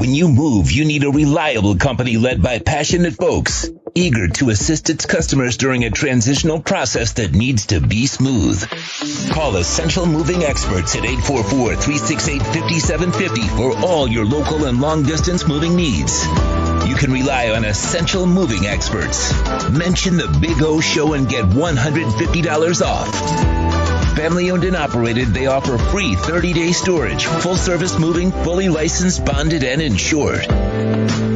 When you move, you need a reliable company led by passionate folks, eager to assist its customers during a transitional process that needs to be smooth. Call Essential Moving Experts at 844-368-5750 for all your local and long-distance moving needs. You can rely on Essential Moving Experts. Mention the Big O Show and get $150 off. Family owned and operated, they offer free 30-day storage, full-service moving, fully licensed, bonded, and insured.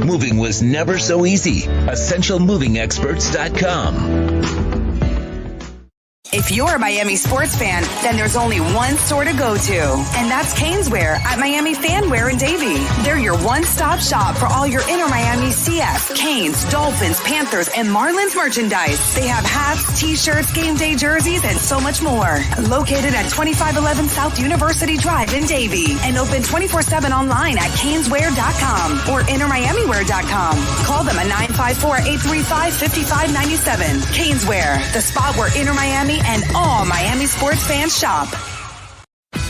Moving was never so easy. EssentialMovingExperts.com. If you're a Miami sports fan, then there's only one store to go to, and that's Caneswear at Miami Fanwear in Davie. They're your one-stop shop for all your inner Miami CF, Canes, Dolphins, Panthers, and Marlins merchandise. They have hats, t-shirts, game day jerseys, and so much more. Located at 2511 South University Drive in Davie, and open 24/7 online at Caneswear.com or InnerMiamiWear.com. Call them at 954-835-5597. Caneswear, the spot where Inner Miami and all Miami sports fans shop.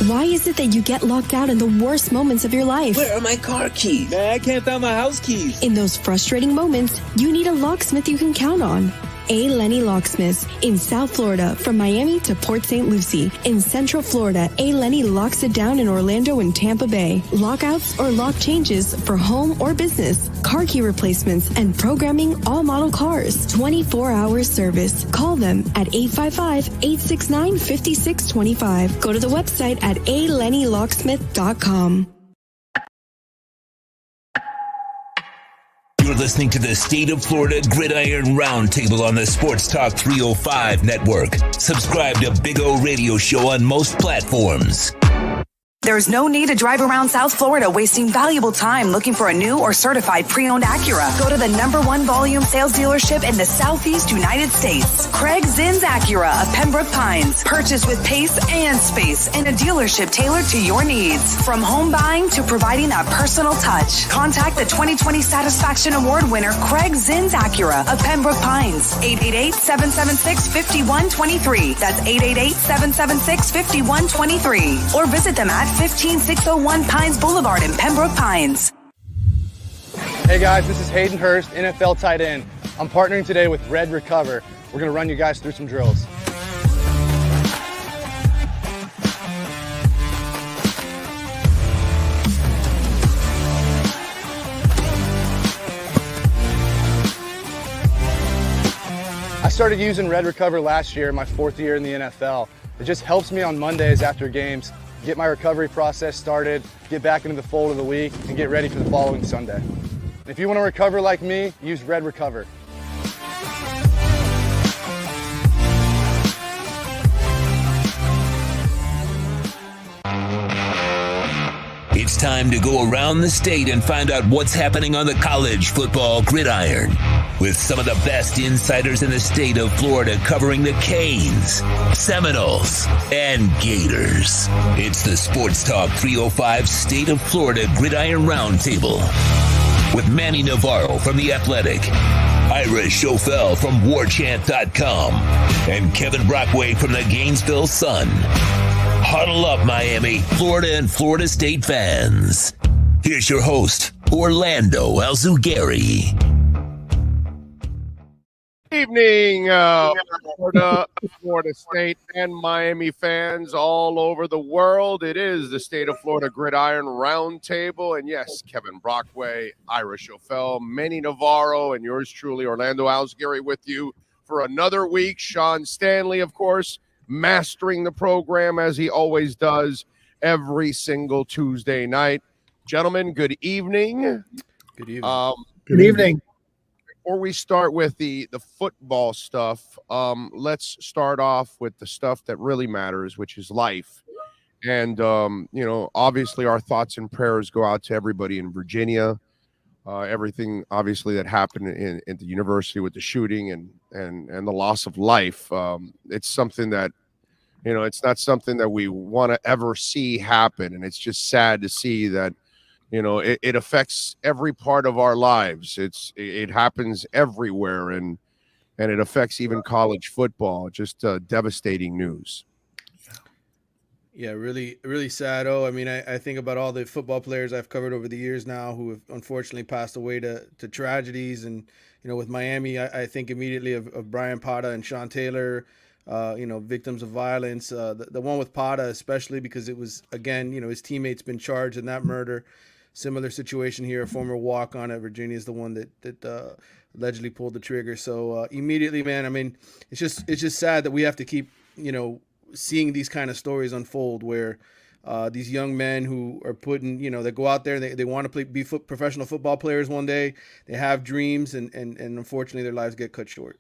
Why is it that you get locked out in the worst moments of your life? Where are my car keys? Man, I can't find my house keys. In those frustrating moments, you need a locksmith you can count on. A. Lenny Locksmiths in South Florida, from Miami to Port St. Lucie. In Central Florida, A. Lenny locks it down in Orlando and Tampa Bay. Lockouts or lock changes for home or business, car key replacements, and programming all model cars. 24-hour service. Call them at 855-869-5625. Go to the website at alennylocksmith.com. You're listening to the State of Florida Gridiron Roundtable on the Sportstalk 305 Network. Subscribe to Big O Radio Show on most platforms. There's no need to drive around South Florida wasting valuable time looking for a new or certified pre-owned Acura. Go to the #1 volume sales dealership in the Southeast United States. Craig Zinn's Acura of Pembroke Pines. Purchase with pace and space in a dealership tailored to your needs. From home buying to providing that personal touch. Contact the 2020 Satisfaction Award winner Craig Zinn's Acura of Pembroke Pines. 888-776-5123. That's 888-776-5123. Or visit them at 15601 Pines Boulevard in Pembroke Pines. Hey guys, this is Hayden Hurst, NFL tight end. I'm partnering today with Red Recover. We're going to run you guys through some drills. I started using Red Recover last year, my 4th year in the NFL. It just helps me on Mondays after games get my recovery process started, get back into the fold of the week, and get ready for the following Sunday. If you want to recover like me, use Red Recover. It's time to go around the state and find out what's happening on the college football gridiron, with some of the best insiders in the state of Florida covering the Canes, Seminoles, and Gators. It's the Sports Talk 305 State of Florida Gridiron Roundtable with Manny Navarro from The Athletic, Ira Schofel from WarChant.com, and Kevin Brockway from the Gainesville Sun. Huddle up, Miami, Florida, and Florida State fans. Here's your host, Orlando Alzugari. Evening, Florida State and Miami fans all over the world. It is the State of Florida Gridiron Roundtable. And yes, Kevin Brockway, Ira Schofel, Manny Navarro, and yours truly, Orlando Alzugari, with you for another week. Sean Stanley, of course, mastering the program as he always does every single Tuesday night. Gentlemen, good evening. Good evening. Good evening. Before we start with the football stuff, let's start off with the stuff that really matters, which is life. And, obviously our thoughts and prayers go out to everybody in Virginia. Everything, obviously, that happened in the university with the shooting and the loss of life. It's something that, it's not something that we want to ever see happen. And it's just sad to see that, it affects every part of our lives. It happens everywhere, and it affects even college football. Just devastating news. Yeah, really, really sad. Oh, I mean, I think about all the football players I've covered over the years now who have unfortunately passed away to tragedies. And, with Miami, I think immediately of Brian Pata and Sean Taylor, victims of violence. The one with Pata, especially because it was, again, his teammate's been charged in that murder. Similar situation here. A former walk-on at Virginia is the one that allegedly pulled the trigger. So immediately, man, I mean, it's just sad that we have to keep, seeing these kind of stories unfold where these young men who are putting, they go out there, they want to be professional football players one day. They have dreams, and unfortunately their lives get cut short.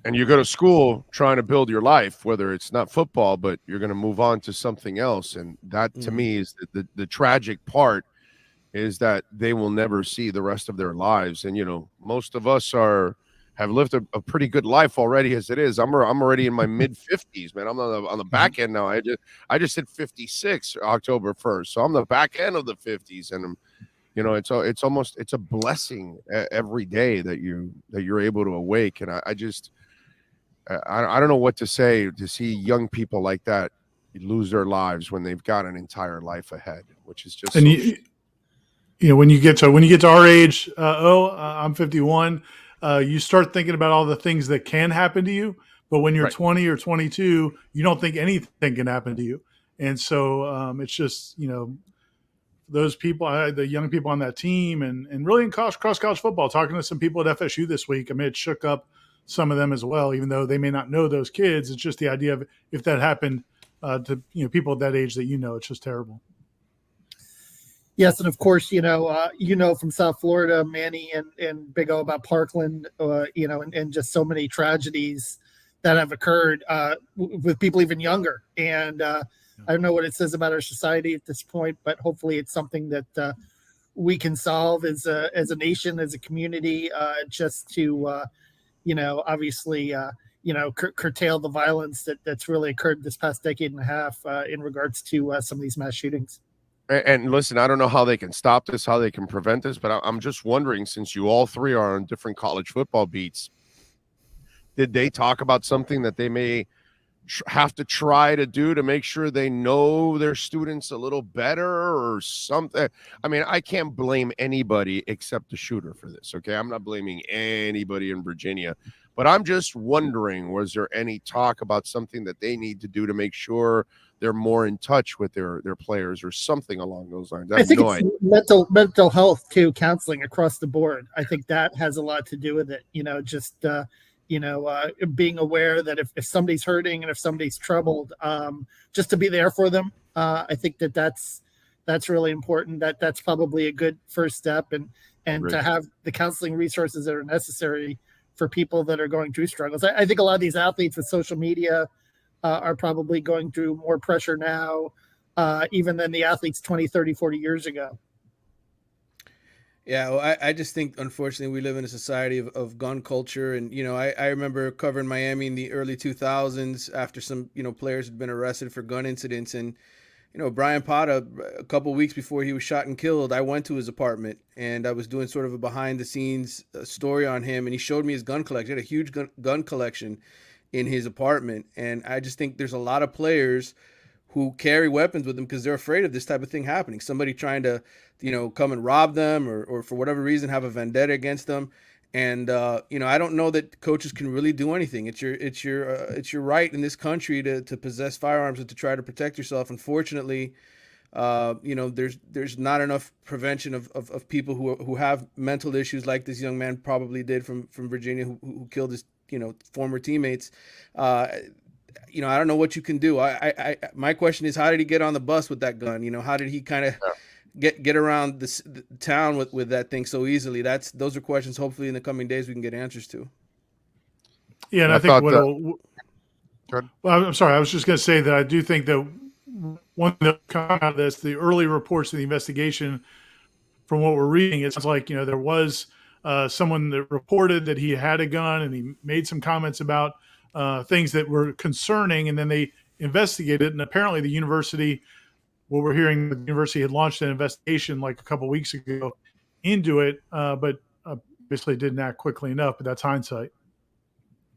And you go to school trying to build your life, whether it's not football, but you're going to move on to something else. And that, to me, is the tragic part, is that they will never see the rest of their lives. And, most of us have lived a pretty good life already as it is. I'm already in my mid-50s, man. I'm on the back end now. I just hit 56 October 1st. So I'm the back end of the 50s. And it's a blessing every day that you're able to awake. And I don't know what to say to see young people like that lose their lives when they've got an entire life ahead, which is just. And when you get to our age, I'm 51. You start thinking about all the things that can happen to you, but when you're 20 or 22, you don't think anything can happen to you. And so it's just, those people, the young people on that team, and really in cross college football, talking to some people at FSU this week, I mean, it shook up some of them as well, even though they may not know those kids. It's just the idea of if that happened to people at that age that it's just terrible. Yes, and of course, from South Florida, Manny and Big O, about Parkland, and just so many tragedies that have occurred with people even younger. And I don't know what it says about our society at this point, but hopefully it's something that we can solve as a nation, as a community, just to, obviously, curtail the violence that's really occurred this past decade and a half in regards to some of these mass shootings. And listen, I don't know how they can stop this, how they can prevent this, but I'm just wondering, since you all three are on different college football beats, did they talk about something that they may have to try to do to make sure they know their students a little better or something? I mean, I can't blame anybody except the shooter for this, okay? I'm not blaming anybody in Virginia, but I'm just wondering, was there any talk about something that they need to do to make sure they're more in touch with their players or something along those lines? I think it's mental health too, counseling across the board. I think that has a lot to do with it. Being aware that if somebody's hurting and if somebody's troubled, just to be there for them. I think that's really important. That's probably a good first step, and to have the counseling resources that are necessary for people that are going through struggles. I think a lot of these athletes with social media are probably going through more pressure now, even than the athletes 20, 30, 40 years ago. Yeah, well, I just think, unfortunately, we live in a society of gun culture. And, I remember covering Miami in the early 2000s after some, players had been arrested for gun incidents. And, Brian Pata, a couple of weeks before he was shot and killed, I went to his apartment and I was doing sort of a behind the scenes story on him. And he showed me his gun collection. He had a huge gun collection in his apartment. And I just think there's a lot of players who carry weapons with them because they're afraid of this type of thing happening. Somebody trying to, come and rob them or for whatever reason have a vendetta against them. And, I don't know that coaches can really do anything. It's your right in this country to possess firearms and to try to protect yourself. Unfortunately, there's not enough prevention of people who have mental issues like this young man probably did from Virginia who killed his, former teammates. I don't know what you can do. My question is, how did he get on the bus with that gun? How did he kind of get around the town with that thing so easily? Those are questions hopefully in the coming days we can get answers to. Yeah, and I think I'm sorry, I was just going to say that I do think that one thing that come out of this, the early reports of the investigation, from what we're reading, it sounds like, there was someone that reported that he had a gun and he made some comments about things that were concerning, and then they investigated. And apparently the university, what we're hearing, the university had launched an investigation like a couple of weeks ago into it, but basically didn't act quickly enough. But that's hindsight.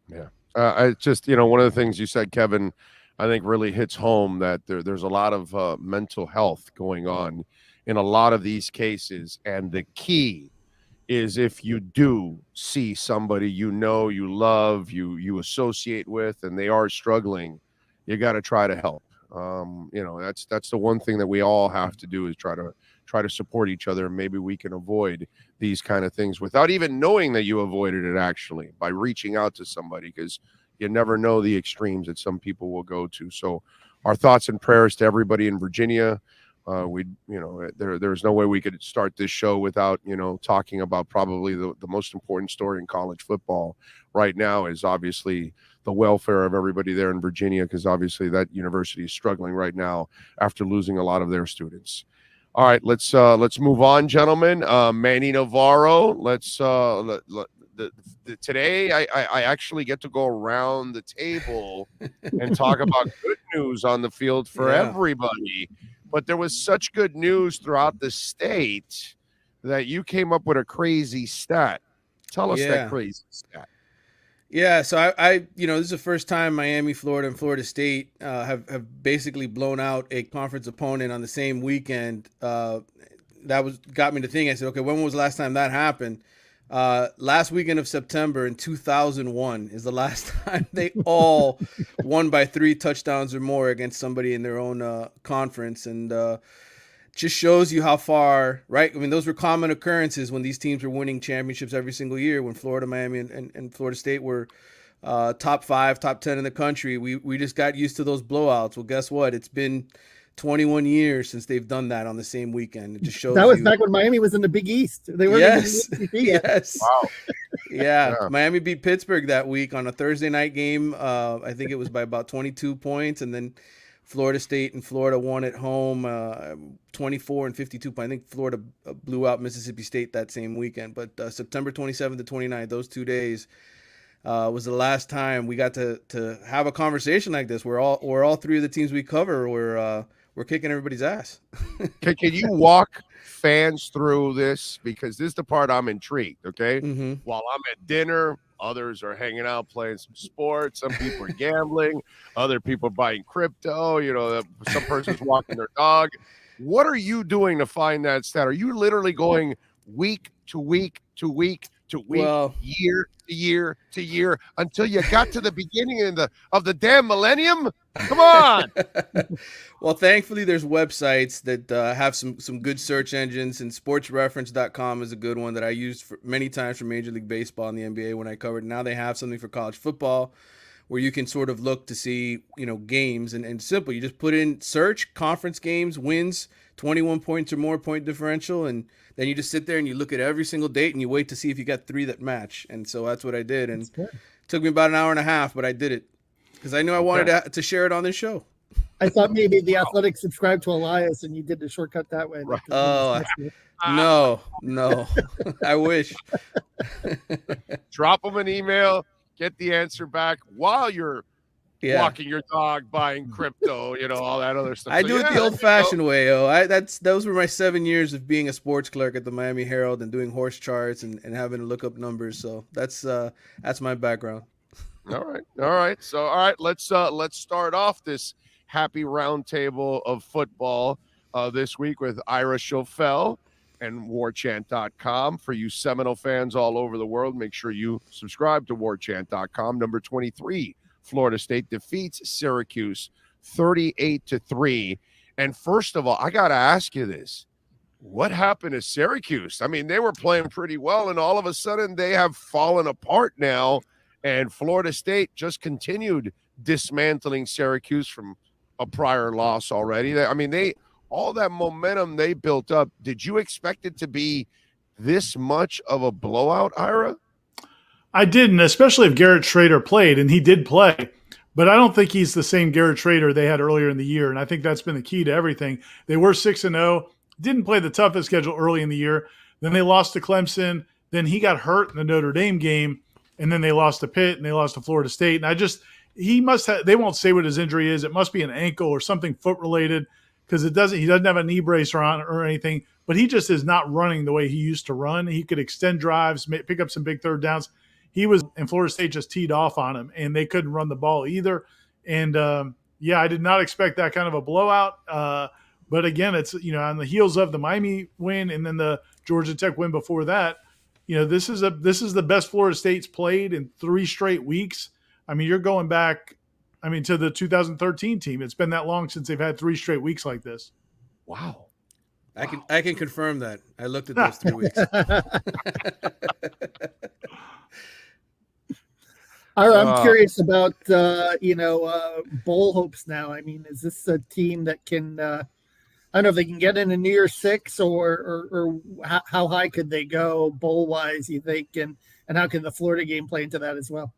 Yeah. I just, one of the things you said, Kevin, I think really hits home that there's a lot of mental health going on in a lot of these cases. And the key is if you do see somebody you love, you associate with, and they are struggling, you got to try to help. That's the one thing that we all have to do is try to support each other. And maybe we can avoid these kind of things without even knowing that you avoided it, actually, by reaching out to somebody, because you never know the extremes that some people will go to. So our thoughts and prayers to everybody in Virginia. There's no way we could start this show without, talking about probably the most important story in college football right now is obviously the welfare of everybody there in Virginia, because obviously that university is struggling right now after losing a lot of their students. All right, let's move on, gentlemen. Manny Navarro, today I actually get to go around the table and talk about good news on the field for everybody. But there was such good news throughout the state that you came up with a crazy stat. Tell us that crazy stat. Yeah, so I this is the first time Miami, Florida, and Florida State have basically blown out a conference opponent on the same weekend. Got me to think. I said, okay, when was the last time that happened? Last weekend of September in 2001 is the last time they all won by 3 touchdowns or more against somebody in their own conference. And just shows you how far, right? I mean, those were common occurrences when these teams were winning championships every single year, when Florida, Miami, and Florida State were top 5, top 10 in the country. We just got used to those blowouts. Well, guess what? It's been 21 years since they've done that on the same weekend. It just shows that was back when Miami was in the Big East. They were in the ECC. Yes. Wow. Yeah. Miami beat Pittsburgh that week on a Thursday night game. I think it was by about 22 points, and then Florida State and Florida won at home 24 and 52 points. I think Florida blew out Mississippi State that same weekend. But September 27th to 29th, those 2 days was the last time we got to have a conversation like this, where all 3 of the teams we cover we're kicking everybody's ass. Can you walk fans through this? Because this is the part I'm intrigued, okay? Mm-hmm. While I'm at dinner, others are hanging out playing some sports. Some people are gambling. Other people are buying crypto. Some person's walking their dog. What are you doing to find that stat? Are you literally going week to week to week to week, year to year to year, until you got to the beginning of the damn millennium? Come on. Well, thankfully, there's websites that have some good search engines, and sportsreference.com is a good one that I used many times for Major League Baseball and the NBA when I covered. Now they have something for college football where you can sort of look to see, games, and simple. You just put in search conference games, wins, 21 points or more point differential, and then you just sit there and you look at every single date and you wait to see if you got 3 that match. And so that's what I did. And it took me about an hour and a half, but I did it because I knew I wanted to share it on this show. I thought maybe the Athletic subscribed to Elias and you did the shortcut that way. Right. Oh, no. I wish. Drop them an email, get the answer back while you're walking your dog, buying crypto, all that other stuff. I do it the old-fashioned way. Those were my 7 years of being a sports clerk at the Miami Herald and doing horse charts and having to look up numbers. So that's my background. All right. So let's start off this happy roundtable of football this week with Ira Schofel and warchant.com. For you Seminole fans all over the world, make sure you subscribe to warchant.com. Number 23, Florida State defeats Syracuse 38-3. And first of all, I got to ask you this. What happened to Syracuse? I mean, they were playing pretty well, and all of a sudden they have fallen apart now. And Florida State just continued dismantling Syracuse from a prior loss already. All that momentum they built up. Did you expect it to be this much of a blowout, Ira? I didn't, especially if Garrett Schrader played, and he did play. But I don't think he's the same Garrett Schrader they had earlier in the year, and I think that's been the key to everything. They were 6-0, didn't play the toughest schedule early in the year. Then they lost to Clemson. Then he got hurt in the Notre Dame game, and then they lost to Pitt, and they lost to Florida State. And he must have – they won't say what his injury is. It must be an ankle or something foot-related because he doesn't have a knee brace or anything. But he just is not running the way he used to run. He could extend drives, pick up some big third downs. and Florida State just teed off on him, and they couldn't run the ball either. And I did not expect that kind of a blowout. But again, it's, on the heels of the Miami win and then the Georgia Tech win before that, this is the best Florida State's played in 3 straight weeks. I mean, you're going back, to the 2013 team. It's been that long since they've had 3 straight weeks like this. Wow. I can confirm that. I looked at those 3 weeks. I'm curious about bowl hopes now. I mean, is this a team that can? I don't know if they can get in a New Year's Six, or how high could they go bowl wise? You think, and how can the Florida game play into that as well?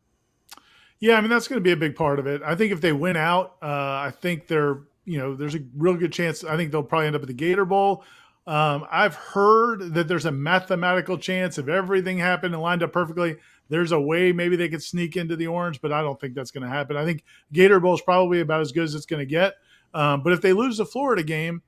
Yeah, that's going to be a big part of it. I think if they win out, I think there's a real good chance. I think they'll probably end up at the Gator Bowl. I've heard that there's a mathematical chance if everything happened and lined up perfectly, there's a way maybe they could sneak into the Orange, but I don't think that's going to happen. I think Gator Bowl is probably about as good as it's going to get. But if they lose the Florida game,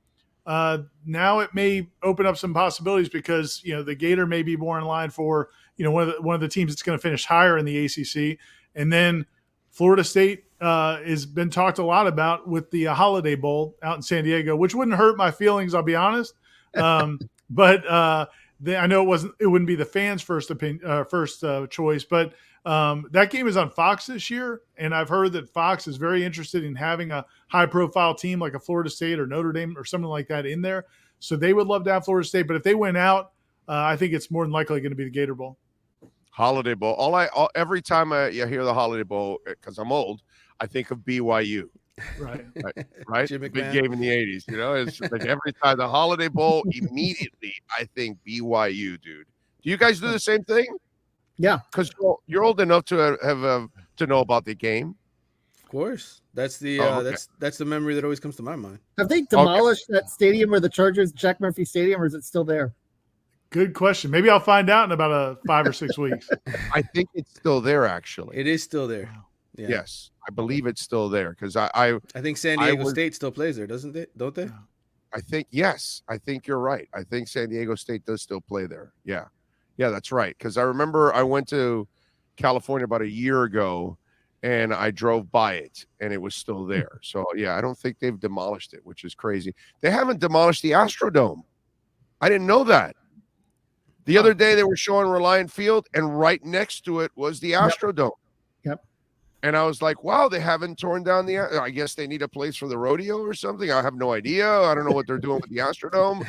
now it may open up some possibilities because, the Gator may be more in line for, one of the teams that's going to finish higher in the ACC. And then Florida State has been talked a lot about with the Holiday Bowl out in San Diego, which wouldn't hurt my feelings, I'll be honest. But I know it wouldn't be the fans' first choice, but that game is on Fox this year, and I've heard that Fox is very interested in having a high-profile team like a Florida State or Notre Dame or something like that in there. So they would love to have Florida State, but if they win out, I think it's more than likely going to be the Gator Bowl. Holiday Bowl. Every time I hear the Holiday Bowl, because I'm old, I think of BYU. Right. Big game in the 80s. It's like every time the Holiday Bowl, immediately I think BYU, dude. Do you guys do the same thing? Yeah, because you're old enough to have to know about the game. Of course, that's the that's the memory that always comes to my mind. Have they demolished that stadium where the Chargers, Jack Murphy Stadium, or is it still there? Good question. Maybe I'll find out in about 5 or 6 weeks. I think it's still there. Actually, it is still there. Yeah. Yes, I believe it's still there because I think San Diego State still plays there, doesn't it? Don't they? I think yes. I think you're right. I think San Diego State does still play there. Yeah, that's right. Because I remember I went to California about a year ago, and I drove by it, and it was still there. So yeah, I don't think they've demolished it, which is crazy. They haven't demolished the Astrodome. I didn't know that. The other day they were showing Reliant Field, and right next to it was the Astrodome. Yep. And I was like, wow, they haven't torn down I guess they need a place for the rodeo or something. I have no idea. I don't know what they're doing with the Astrodome.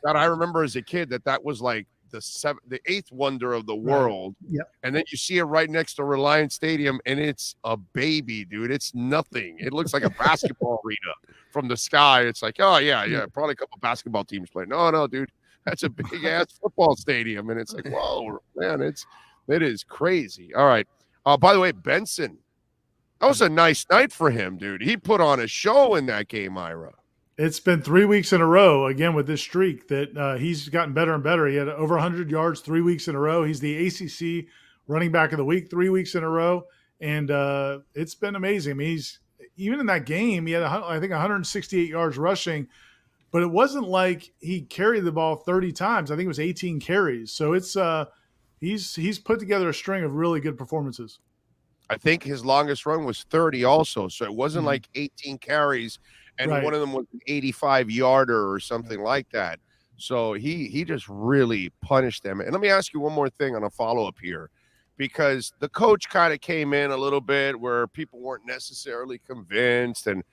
God, I remember as a kid that was like the eighth wonder of the world. Right. Yep. And then you see it right next to Reliant Stadium, and it's a baby, dude. It's nothing. It looks like a basketball arena from the sky. It's like, oh, yeah, probably a couple basketball teams play. No, dude. That's a big-ass football stadium. And it's like, whoa, man, it is crazy. All right. By the way, Benson, that was a nice night for him, dude. He put on a show in that game, Ira. It's been 3 weeks in a row, again, with this streak that he's gotten better and better. He had over 100 yards 3 weeks in a row. He's the ACC running back of the week 3 weeks in a row. And it's been amazing. I mean, even in that game, he had, I think, 168 yards rushing. But it wasn't like he carried the ball 30 times. I think it was 18 carries. So it's he's put together a string of really good performances. I think his longest run was 30 also. So it wasn't like 18 carries and one of them was an 85-yarder or something like that. So he just really punished them. And let me ask you one more thing on a follow-up here, because the coach kind of came in a little bit where people weren't necessarily convinced and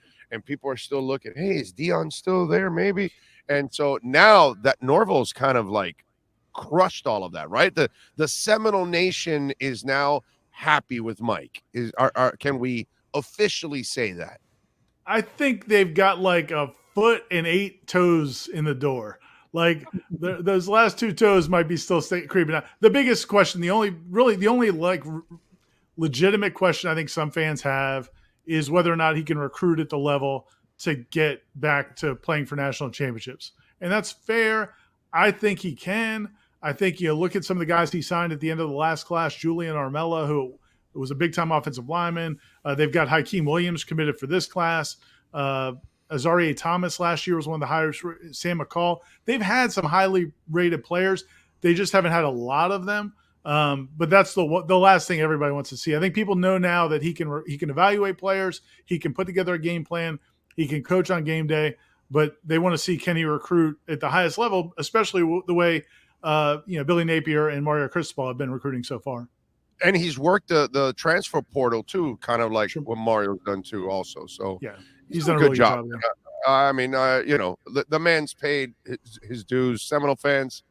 people are still looking, hey, is Dion still there maybe? And so now that Norville's kind of like crushed all of that, right? The Seminole Nation is now happy with Mike. Can we officially say that? I think they've got like a foot and 8 toes in the door. Like those last 2 toes might be still creeping out. The biggest question, the only like legitimate question I think some fans have is whether or not he can recruit at the level to get back to playing for national championships. And that's fair. I think he can. I think you look at some of the guys he signed at the end of the last class, Julian Armella, who was a big-time offensive lineman. They've got Hakeem Williams committed for this class. Azaria Thomas last year was one of the highest. Sam McCall. They've had some highly rated players. They just haven't had a lot of them. But that's the last thing everybody wants to see. I think people know now that he can evaluate players, he can put together a game plan, he can coach on game day, but they want to see can he recruit at the highest level, especially the way Billy Napier and Mario Cristobal have been recruiting so far. And he's worked the transfer portal too, kind of like what Mario's done too, also. So yeah, he's done a really good job. I mean, the man's paid his dues. Seminole fans,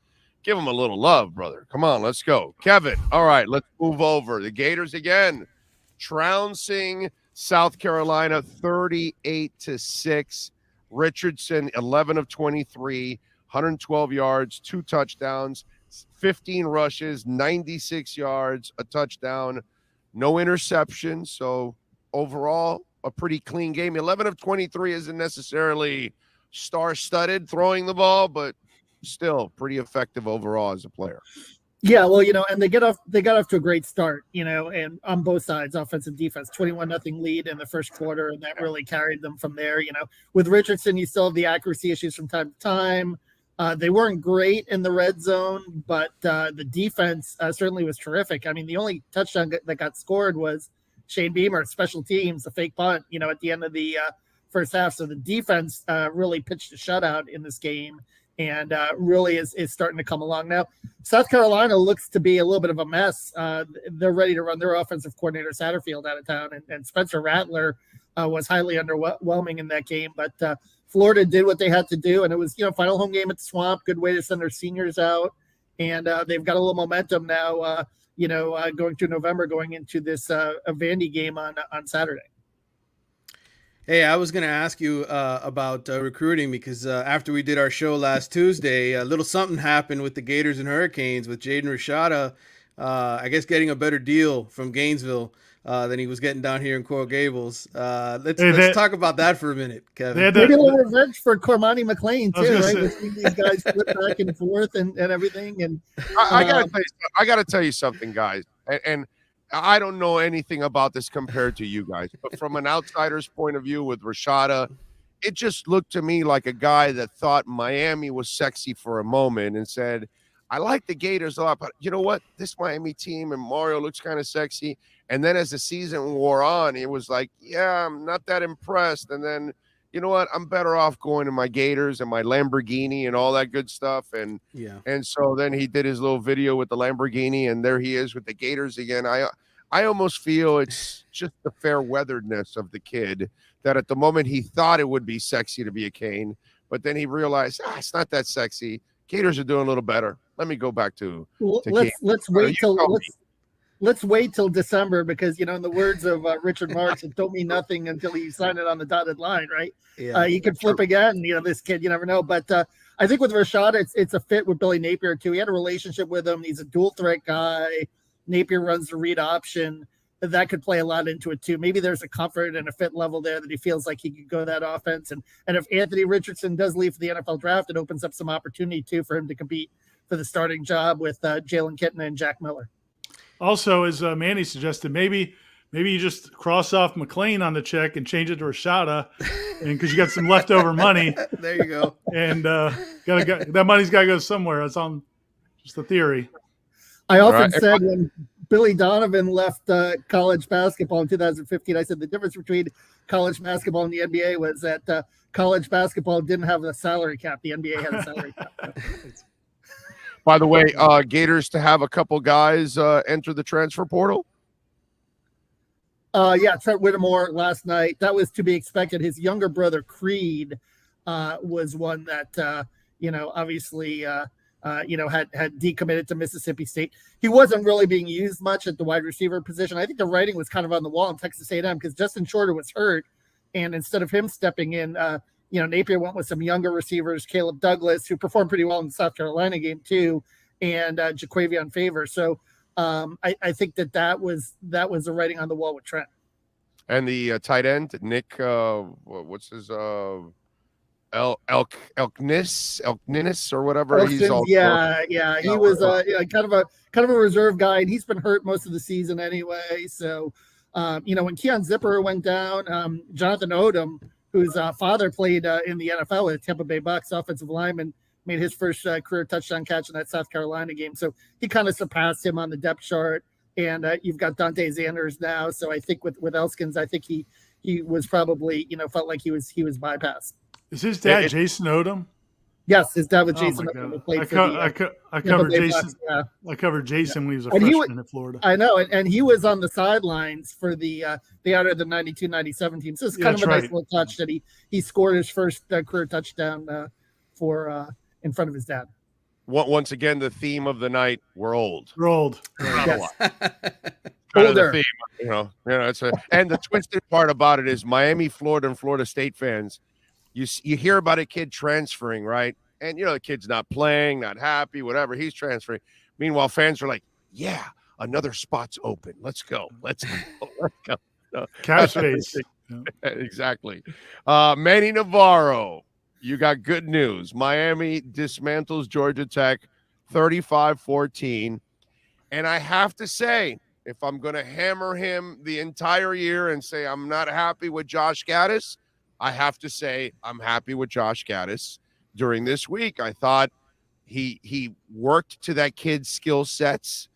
give him a little love, brother. Come on, let's go. Kevin, all right, let's move over. The Gators again, trouncing South Carolina 38-6. Richardson, 11 of 23, 112 yards, 2 touchdowns, 15 rushes, 96 yards, a touchdown, no interceptions. So overall, a pretty clean game. 11 of 23 isn't necessarily star-studded throwing the ball, but still pretty effective overall as a player. Yeah, well, and they got off to a great start, and on both sides, offense and defense, 21-0 lead in the first quarter, and that really carried them from there. With Richardson, you still have the accuracy issues from time to time. They weren't great in the red zone, but the defense certainly was terrific. I mean, the only touchdown that got scored was Shane Beamer, special teams, a fake punt, at the end of the first half. So the defense really pitched a shutout in this game. And really is starting to come along now. South Carolina looks to be a little bit of a mess. They're ready to run their offensive coordinator Satterfield out of town, and Spencer Rattler was highly underwhelming in that game. But Florida did what they had to do, and it was final home game at the Swamp. Good way to send their seniors out, and they've got a little momentum now. Going through November, going into this Vandy game on Saturday. Hey, I was going to ask you about recruiting because after we did our show last Tuesday, a little something happened with the Gators and Hurricanes with Jaden Rashada, I guess getting a better deal from Gainesville than he was getting down here in Coral Gables. Let's talk about that for a minute, Kevin. Maybe a little revenge for Cormani McLean too, right? These guys flip back and forth and everything. And I gotta tell you something, guys, and I don't know anything about this compared to you guys, but from an outsider's point of view with Rashada, it just looked to me like a guy that thought Miami was sexy for a moment and said, I like the Gators a lot, but you know what? This Miami team and Mario looks kind of sexy. And then as the season wore on, it was like, yeah, I'm not that impressed. And then, you know what? I'm better off going to my Gators and my Lamborghini and all that good stuff. And so then he did his little video with the Lamborghini, and there he is with the Gators again. I almost feel it's just the fair weatheredness of the kid that at the moment he thought it would be sexy to be a Cane, but then he realized it's not that sexy. Gators are doing a little better. Let me go back to let's wait till December, because in the words of Richard Marks, it don't mean nothing until you sign it on the dotted line, right? Yeah, you could flip again. This kid, you never know. But I think with Rashada, it's a fit with Billy Napier too. He had a relationship with him. He's a dual threat guy. Napier runs the read option. That could play a lot into it too. Maybe there's a comfort and a fit level there that he feels like he could go that offense. And if Anthony Richardson does leave for the NFL draft, it opens up some opportunity too for him to compete for the starting job with Jalen Kitten and Jack Miller. Also, as Manny suggested, maybe you just cross off McLean on the check and change it to Rashada, and because you got some leftover money. There you go. And that money's got to go somewhere. It's on just a theory. I often said when Billy Donovan left college basketball in 2015, I said the difference between college basketball and the NBA was that college basketball didn't have a salary cap. The NBA had a salary cap. By the way, Gators to have a couple guys enter the transfer portal? Trent Whittemore last night. That was to be expected. His younger brother, Creed, was one that, obviously had decommitted to Mississippi State. He wasn't really being used much at the wide receiver position. I think the writing was kind of on the wall in Texas A&M because Justin Shorter was hurt. And instead of him stepping in, Napier went with some younger receivers, Caleb Douglas, who performed pretty well in the South Carolina game too, and Jaquavion Favor. So I think that was the writing on the wall with Trent. And the tight end, Nick, what's his Elknis or whatever. He was kind of a reserve guy, and he's been hurt most of the season anyway. So when Keon Zipper went down, Jonathan Odom, whose father played in the NFL at Tampa Bay Bucks, offensive lineman, made his first career touchdown catch in that South Carolina game. So he kind of surpassed him on the depth chart. And you've got Dante Zanders now. So I think with Elskins, I think he was probably, felt like he was bypassed. Is his dad Jason Odom? Yes, his dad was Oh Jason. I covered Jason. I covered Jason when he was a freshman in Florida. I know, and he was on the sidelines for the out of the 92-97 team. So it's kind of a nice little touch that he scored his first career touchdown for in front of his dad. Once again, the theme of the night: we're old. We're old. Yes. Older. The theme, it's and the twisted part about it is Miami, Florida, and Florida State fans. You hear about a kid transferring, right? And, the kid's not playing, not happy, whatever. He's transferring. Meanwhile, fans are like, yeah, another spot's open. Let's go. Let's go. Cap space. Exactly. Manny Navarro, you got good news. Miami dismantles Georgia Tech 35-14. And I have to say, if I'm going to hammer him the entire year and say I'm not happy with Josh Gaddis, I have to say I'm happy with Josh Gaddis during this week. I thought he worked to that kid's skill sets.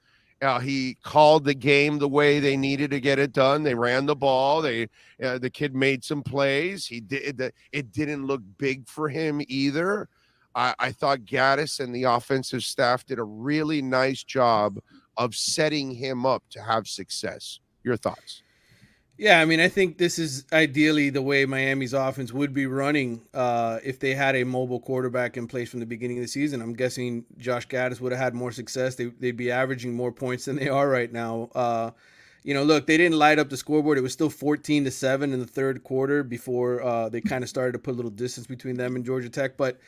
He called the game the way they needed to get it done. They ran the ball. The kid made some plays. It didn't look big for him either. I thought Gaddis and the offensive staff did a really nice job of setting him up to have success. Your thoughts? Yeah, I mean, I think this is ideally the way Miami's offense would be running if they had a mobile quarterback in place from the beginning of the season. I'm guessing Josh Gaddis would have had more success. They'd be averaging more points than they are right now. Look, they didn't light up the scoreboard. It was still 14-7 in the third quarter before they kind of started to put a little distance between them and Georgia Tech. But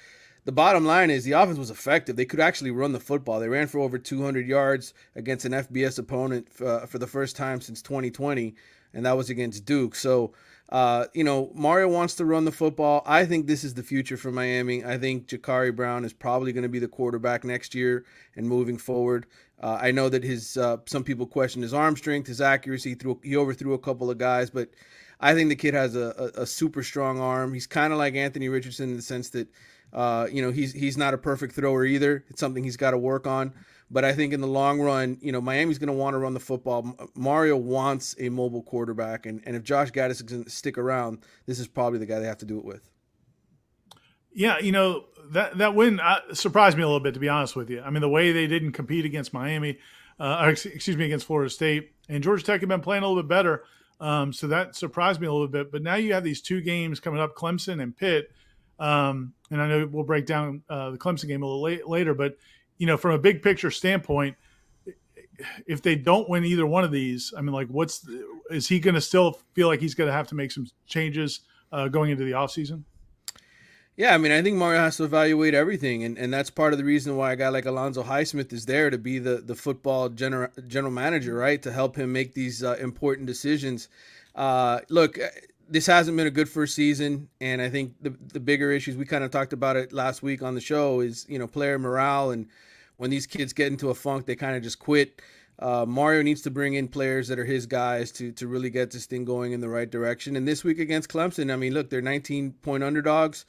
the bottom line is the offense was effective. They could actually run the football. They ran for over 200 yards against an FBS opponent for the first time since 2020. And that was against Duke. So, Mario wants to run the football. I think this is the future for Miami. I think Jakari Brown is probably going to be the quarterback next year and moving forward. I know that some people question his arm strength, his accuracy. He overthrew a couple of guys, but I think the kid has a super strong arm. He's kind of like Anthony Richardson in the sense that, he's not a perfect thrower either. It's something he's got to work on. But I think in the long run, Miami's going to want to run the football. Mario wants a mobile quarterback. And if Josh Gaddis is going to stick around, this is probably the guy they have to do it with. Yeah, that win surprised me a little bit, to be honest with you. I mean, the way they didn't compete against Miami, against Florida State. And Georgia Tech had been playing a little bit better. So that surprised me a little bit. But now you have these two games coming up, Clemson and Pitt. And I know we'll break down the Clemson game a little later. But, from a big picture standpoint, if they don't win either one of these, I mean, is he going to still feel like he's going to have to make some changes going into the offseason? Yeah, I mean, I think Mario has to evaluate everything, and that's part of the reason why a guy like Alonzo Highsmith is there to be the football general manager, right, to help him make these important decisions. Look, this hasn't been a good first season, and I think the bigger issues, we kind of talked about it last week on the show, is player morale, and when these kids get into a funk, they kind of just quit. Mario needs to bring in players that are his guys to really get this thing going in the right direction. And this week against Clemson, I mean, look, they're 19-point underdogs.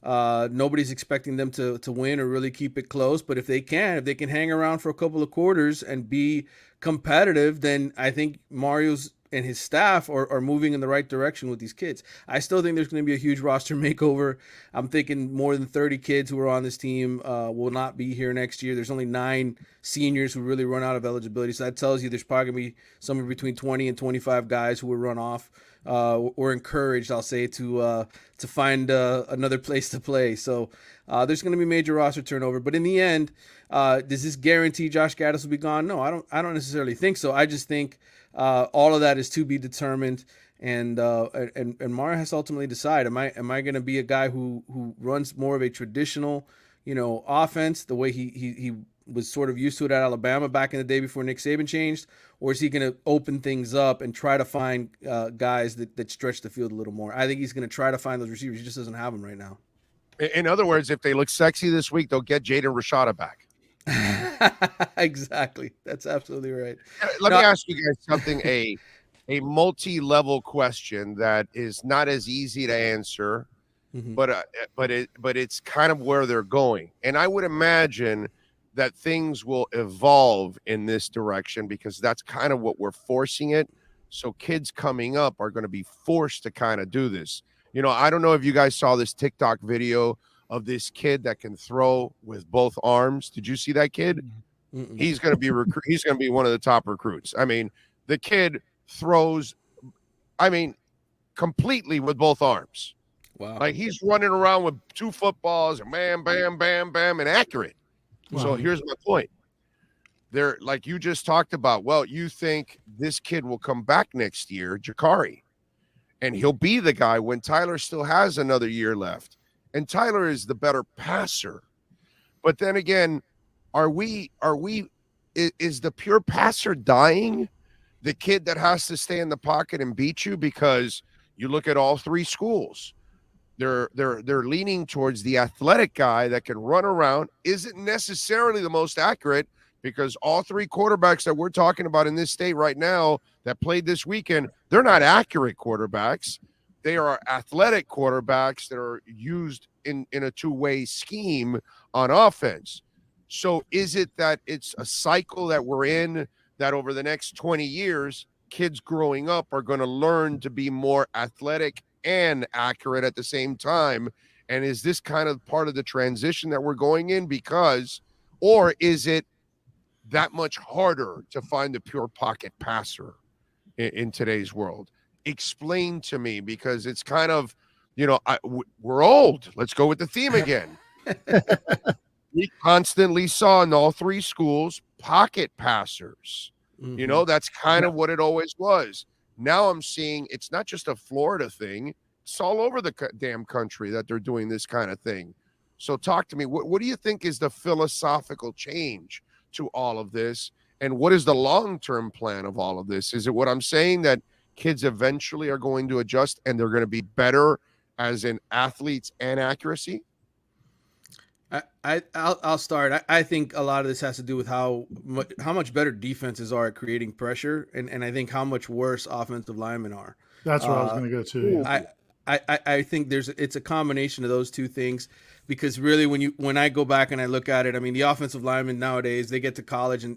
Nobody's expecting them to win or really keep it close, but if they can hang around for a couple of quarters and be competitive, then I think Mario's and his staff are moving in the right direction with these kids. I still think there's going to be a huge roster makeover. I'm thinking more than 30 kids who are on this team will not be here next year. There's only 9 seniors who really run out of eligibility. So that tells you there's probably going to be somewhere between 20 and 25 guys who will run off or encouraged, I'll say, to find another place to play. So there's going to be major roster turnover. But in the end, does this guarantee Josh Gaddis will be gone? No, I don't necessarily think so. I just think all of that is to be determined, and Mario has to ultimately decide: am I going to be a guy who runs more of a traditional, offense the way he was sort of used to it at Alabama back in the day before Nick Saban changed, or is he going to open things up and try to find guys that stretch the field a little more? I think he's going to try to find those receivers. He just doesn't have them right now. In other words, if they look sexy this week, they'll get Jaden Rashada back. Exactly. That's absolutely right. Let me ask you guys something, a multi-level question that is not as easy to answer but it's kind of where they're going. And I would imagine that things will evolve in this direction because that's kind of what we're forcing it. So kids coming up are going to be forced to kind of do this. You know, I don't know if you guys saw this TikTok video of this kid that can throw with both arms. Did you see that kid? He's going to be he's going to be one of the top recruits. I mean, the kid throws, completely with both arms. Wow. Like he's running around with 2 footballs and bam, bam, bam, bam, and accurate. Wow. So here's my point. There, like you just talked about, well, you think this kid will come back next year, Jakari, and he'll be the guy when Tyler still has another year left. And Tyler is the better passer. But then again, is the pure passer dying? The kid that has to stay in the pocket and beat you? Because you look at all 3 schools. They're leaning towards the athletic guy that can run around, isn't necessarily the most accurate, because all 3 quarterbacks that we're talking about in this state right now that played this weekend, they're not accurate quarterbacks. They are athletic quarterbacks that are used in a 2-way scheme on offense. So is it that it's a cycle that we're in, that over the next 20 years, kids growing up are going to learn to be more athletic and accurate at the same time? And is this kind of part of the transition that we're going in? Or is it that much harder to find the pure pocket passer in today's world? Explain to me, because it's kind of, we're old. Let's go with the theme again. We constantly saw in all 3 schools pocket passers. That's kind of what it always was. Now I'm seeing it's not just a Florida thing. It's all over the damn country that they're doing this kind of thing. So talk to me. What do you think is the philosophical change to all of this? And what is the long-term plan of all of this? Is it what I'm saying, that kids eventually are going to adjust and they're going to be better as in athletes and accuracy? I'll start. I think a lot of this has to do with how much better defenses are at creating pressure, and I think how much worse offensive linemen are. That's where I was going to go to. Yeah. I think it's a combination of those 2 things, because really when I go back and I look at it, I mean, the offensive linemen nowadays, they get to college and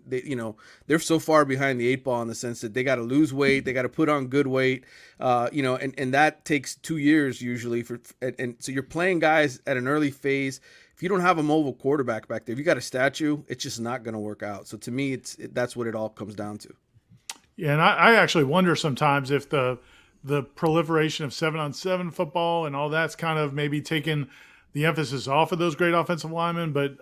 they're so far behind the 8 ball in the sense that they got to lose weight, they got to put on good weight, and that takes 2 years usually and so you're playing guys at an early phase. If you don't have a mobile quarterback back there, if you got a statue, it's just not going to work out. So to me, that's what it all comes down to. Yeah, and I actually wonder sometimes if the proliferation of 7-on-7 football and all that's kind of maybe taken the emphasis off of those great offensive linemen. But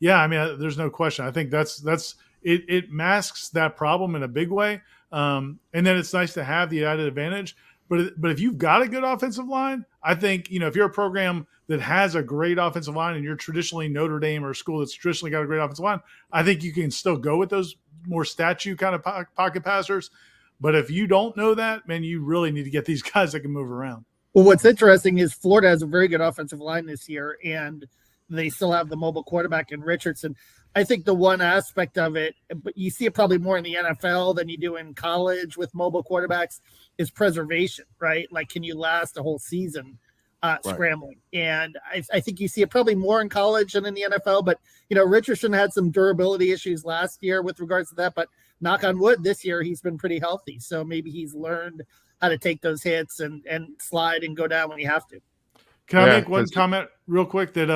there's no question. I think that's it masks that problem in a big way. And then it's nice to have the added advantage. But if you've got a good offensive line, I think, if you're a program that has a great offensive line and you're traditionally Notre Dame or a school that's traditionally got a great offensive line, I think you can still go with those more statue kind of pocket passers. But if you don't know that, man, you really need to get these guys that can move around. Well, what's interesting is Florida has a very good offensive line this year, and they still have the mobile quarterback in Richardson. I think the one aspect of it, but you see it probably more in the NFL than you do in college with mobile quarterbacks, is preservation, right? Like, can you last a whole season scrambling? And I think you see it probably more in college than in the NFL. But, Richardson had some durability issues last year with regards to that. But knock on wood, this year he's been pretty healthy. So maybe he's learned how to take those hits and slide and go down when you have to. Can I make one comment real quick that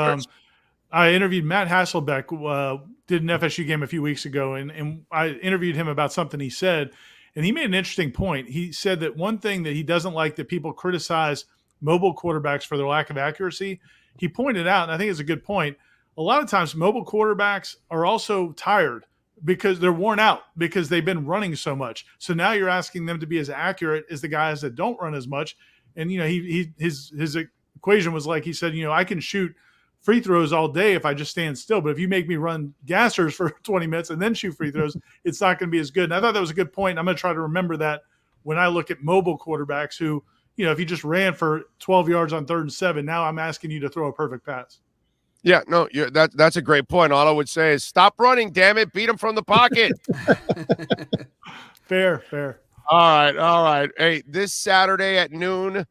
I interviewed Matt Hasselbeck, did an FSU game a few weeks ago, and I interviewed him about something he said, and he made an interesting point. He said that one thing that he doesn't like that people criticize mobile quarterbacks for their lack of accuracy, he pointed out, and I think it's a good point, a lot of times mobile quarterbacks are also tired because they're worn out because they've been running so much. So now you're asking them to be as accurate as the guys that don't run as much. And, his equation was like, he said, I can shoot free throws all day if I just stand still. But if you make me run gassers for 20 minutes and then shoot free throws, it's not going to be as good. And I thought that was a good point. I'm going to try to remember that when I look at mobile quarterbacks who, if you just ran for 12 yards on 3rd and 7, now I'm asking you to throw a perfect pass. Yeah, no, that's a great point. All I would say is stop running, damn it. Beat him from the pocket. Fair. All right. Hey, this Saturday at noon,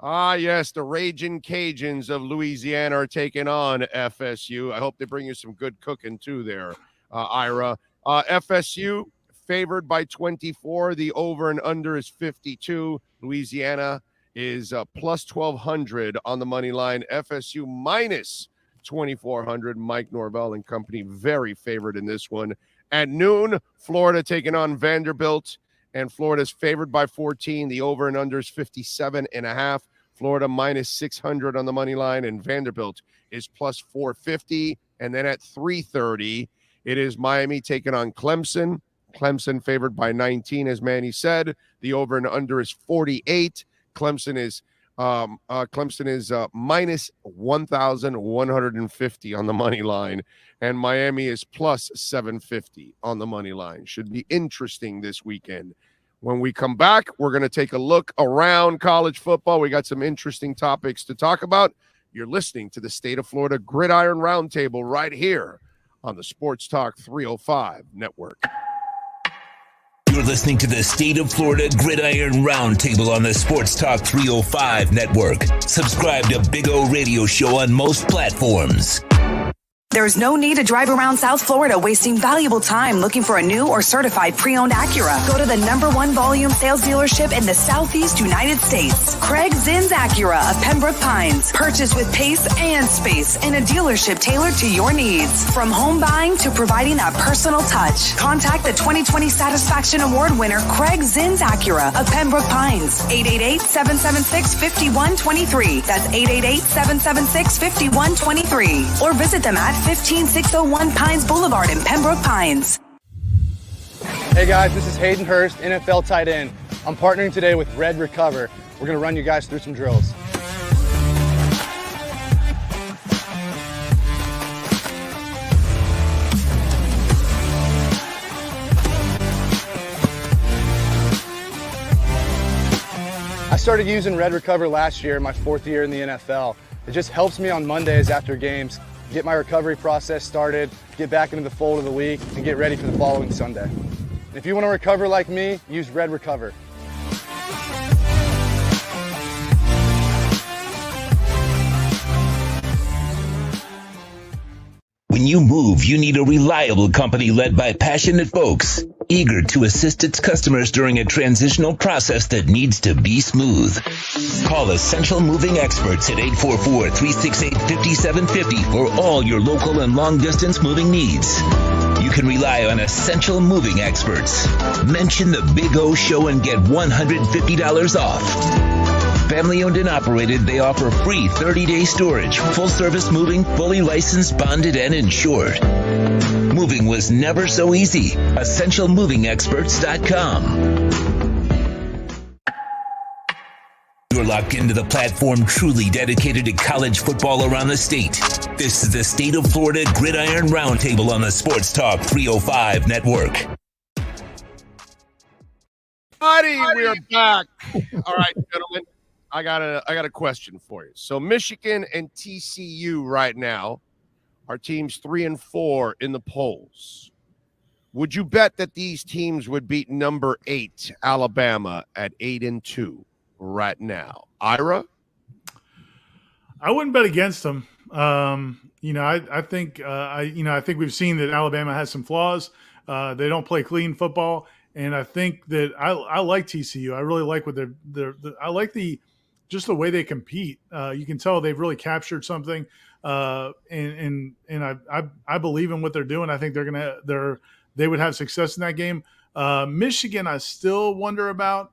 Ah, yes, the Raging Cajuns of Louisiana are taking on FSU. I hope they bring you some good cooking too there, Ira. FSU favored by 24. The over and under is 52. Louisiana is plus 1,200 on the money line. FSU minus 2,400. Mike Norvell and company very favored in this one. At noon, Florida taking on Vanderbilt, and Florida's favored by 14. The over and under is 57.5. Florida minus 600 on the money line, and Vanderbilt is plus 450. And then at 3:30, it is Miami taking on Clemson. Clemson favored by 19, as Manny said. The over and under is 48. Clemson is minus 1,150 on the money line, and Miami is plus 750 on the money line. Should be interesting this weekend. When we come back, we're going to take a look around college football. We got some interesting topics to talk about. You're listening to the State of Florida Gridiron Roundtable right here on the Sports Talk 305 Network. You're listening to the State of Florida Gridiron Roundtable on the Sports Talk 305 Network. Subscribe to Big O Radio Show on most platforms. There's no need to drive around South Florida wasting valuable time looking for a new or certified pre-owned Acura. Go to the #1 volume sales dealership in the Southeast United States. Craig Zinn's Acura of Pembroke Pines. Purchase with pace and space in a dealership tailored to your needs. From home buying to providing that personal touch. Contact the 2020 Satisfaction Award winner Craig Zinn's Acura of Pembroke Pines. 888-776-5123. That's 888-776-5123. Or visit them at 15601 Pines Boulevard in Pembroke Pines. Hey guys, this is Hayden Hurst, NFL tight end. I'm partnering today with Red Recover. We're going to run you guys through some drills. I started using Red Recover last year, my 4th year in the NFL. It just helps me on Mondays after games get my recovery process started, get back into the fold of the week, and get ready for the following Sunday. And if you want to recover like me, use Red Recover. When you move, you need a reliable company led by passionate folks, eager to assist its customers during a transitional process that needs to be smooth. Call Essential Moving Experts at 844-368-5750 for all your local and long-distance moving needs. You can rely on Essential Moving Experts. Mention the Big O Show and get $150 off. Family owned and operated, they offer free 30-day storage, full service moving, fully licensed, bonded, and insured. Moving was never so easy. EssentialMovingExperts.com. You're locked into the platform truly dedicated to college football around the state. This is the State of Florida Gridiron Roundtable on the Sports Talk 305 Network. Buddy, we're back. All right, gentlemen. I got a question for you. So Michigan and TCU right now are teams 3 and 4 in the polls. Would you bet that these teams would beat number 8 Alabama at 8 and 2 right now? Ira? I wouldn't bet against them. I think we've seen that Alabama has some flaws. They don't play clean football, and I think that I like TCU. I really like what I like just the way they compete. You can tell they've really captured something, and I believe in what they're doing. I think they would have success in that game. Michigan, I still wonder about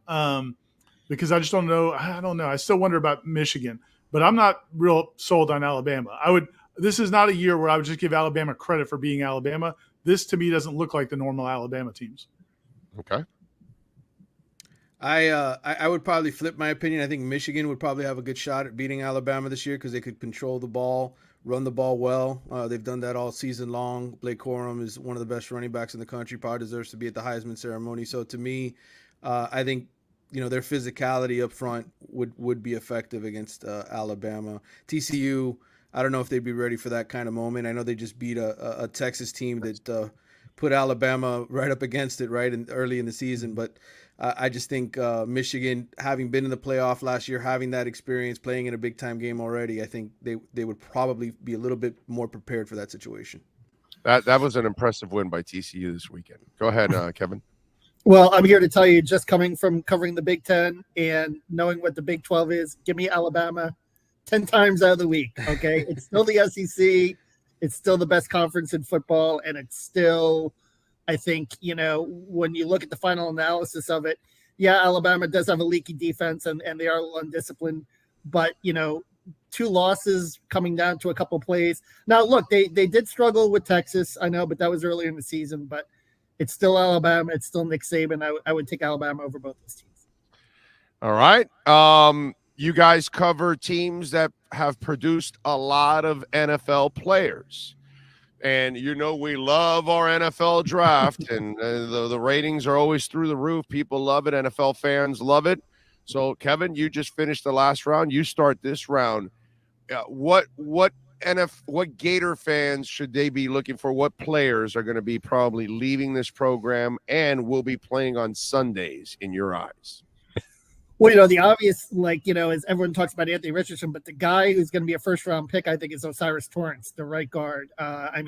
because I just don't know. I don't know. I still wonder about Michigan, but I'm not real sold on Alabama. This is not a year where I would just give Alabama credit for being Alabama. This to me doesn't look like the normal Alabama teams. Okay. I would probably flip my opinion. I think Michigan would probably have a good shot at beating Alabama this year because they could control the ball, run the ball well. They've done that all season long. Blake Corum is one of the best running backs in the country, probably deserves to be at the Heisman ceremony. So to me, I think their physicality up front would be effective against Alabama. TCU, I don't know if they'd be ready for that kind of moment. I know they just beat a Texas team that put Alabama right up against it right early in the season. But I just think Michigan, having been in the playoff last year, having that experience, playing in a big-time game already, I think they would probably be a little bit more prepared for that situation. That was an impressive win by TCU this weekend. Go ahead, Kevin. Well, I'm here to tell you, just coming from covering the Big Ten and knowing what the Big 12 is, give me Alabama 10 times out of the week, okay? It's still the SEC. It's still the best conference in football, and it's still, I think, when you look at the final analysis of it, yeah, Alabama does have a leaky defense, and they are a little undisciplined, but, 2 losses coming down to a couple plays. Now, look, they did struggle with Texas, I know, but that was earlier in the season, but it's still Alabama. It's still Nick Saban. I would take Alabama over both those teams. All right. You guys cover teams that have produced a lot of NFL players. And we love our NFL draft, and the ratings are always through the roof. People love it. NFL fans love it. So, Kevin, you just finished the last round. You start this round. What Gator fans should they be looking for? What players are going to be probably leaving this program and will be playing on Sundays in your eyes? Well, the obvious, as everyone talks about Anthony Richardson, but the guy who's going to be a first-round pick, I think, is Osiris Torrance, the right guard.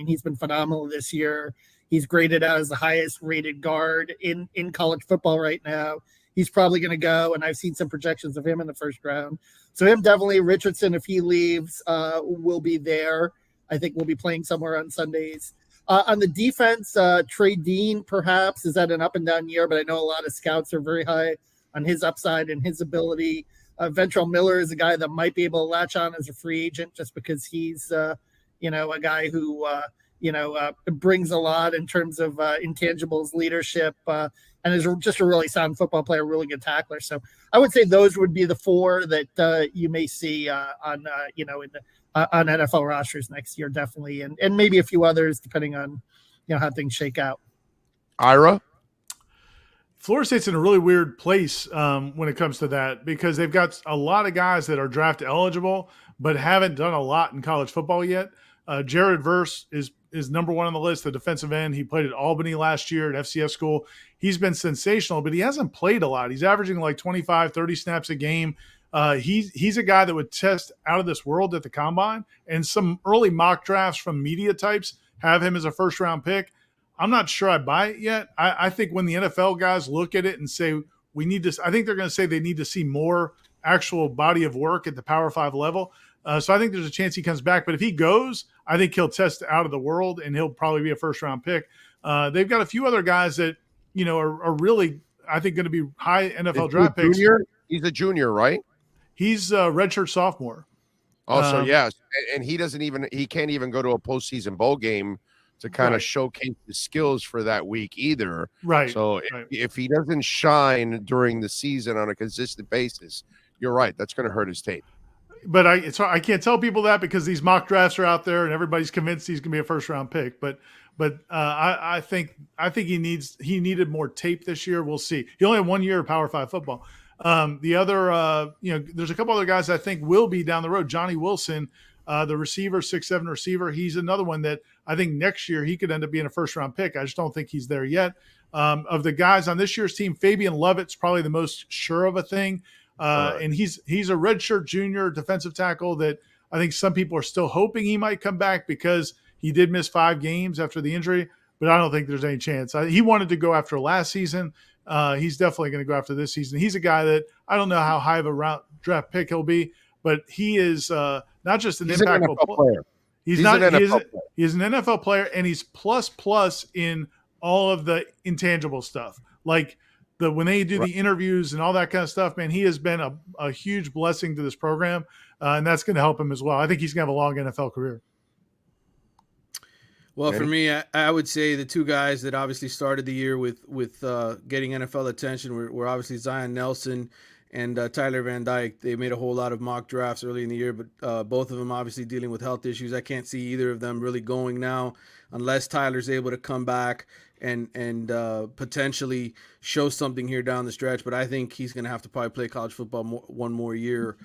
He's been phenomenal this year. He's graded out as the highest-rated guard in college football right now. He's probably going to go, and I've seen some projections of him in the first round. So him definitely. Richardson, if he leaves, will be there. I think we'll be playing somewhere on Sundays. On the defense, Trey Dean perhaps is at an up-and-down year, but I know a lot of scouts are very high on his upside and his ability. Ventrell Miller is a guy that might be able to latch on as a free agent just because he's, a guy who, brings a lot in terms of intangibles, leadership, and is just a really sound football player, really good tackler. So I would say those would be the 4 that you may see on NFL rosters next year, definitely, and maybe a few others depending on how things shake out. Ira? Florida State's in a really weird place when it comes to that because they've got a lot of guys that are draft eligible but haven't done a lot in college football yet. Jared Verse is number 1 on the list, the defensive end. He played at Albany last year at FCS school. He's been sensational, but he hasn't played a lot. He's averaging like 25, 30 snaps a game. He's a guy that would test out of this world at the combine, and some early mock drafts from media types have him as a first-round pick. I'm not sure I buy it yet. I think when the NFL guys look at it and say, we need to – I think they're going to say they need to see more actual body of work at the Power 5 level. So I think there's a chance he comes back. But if he goes, I think he'll test out of the world, and he'll probably be a first-round pick. They've got a few other guys that, are really, I think, going to be high NFL draft picks. He's a junior, right? He's a redshirt sophomore. Also, yes. And he can't even go to a postseason bowl game to kind of showcase his skills for that week either. Right. So if he doesn't shine during the season on a consistent basis, you're right. That's going to hurt his tape. But I can't tell people that because these mock drafts are out there and everybody's convinced he's going to be a first round pick. But I think he needed more tape this year. We'll see. He only had 1 year of Power 5 football. The other, there's a couple other guys I think will be down the road. Johnny Wilson, the receiver, 6'7" receiver. He's another one that I think next year he could end up being a first round pick. I just don't think he's there yet. Of the guys on this year's team, Fabian Lovett's probably the most sure of a thing. And he's a redshirt junior defensive tackle that I think some people are still hoping he might come back because he did miss 5 games after the injury, but I don't think there's any chance. He wanted to go after last season. He's definitely going to go after this season. He's a guy that I don't know how high of a draft pick he'll be, but he is not just an impactful player. He's an NFL player, and he's plus in all of the intangible stuff. Like when they do the interviews and all that kind of stuff, man, he has been a huge blessing to this program, and that's going to help him as well. I think he's going to have a long NFL career. Well, for me, I would say the 2 guys that obviously started the year with getting NFL attention were obviously Zion Nelson and Tyler Van Dyke. They made a whole lot of mock drafts early in the year, but both of them obviously dealing with health issues. I can't see either of them really going now unless Tyler's able to come back and potentially show something here down the stretch. But I think he's going to have to probably play college football one more year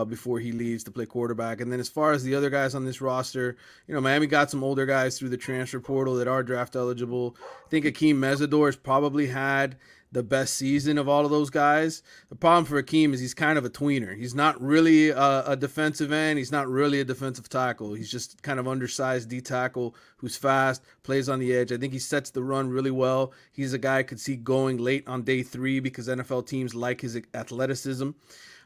before he leaves to play quarterback. And then as far as the other guys on this roster, Miami got some older guys through the transfer portal that are draft eligible. I think Akeem Mesidor has probably had the best season of all of those guys. The problem for Akeem is he's kind of a tweener. He's not really a defensive end. He's not really a defensive tackle. He's just kind of undersized D tackle who's fast, plays on the edge. I think he sets the run really well. He's a guy I could see going late on day 3 because NFL teams like his athleticism.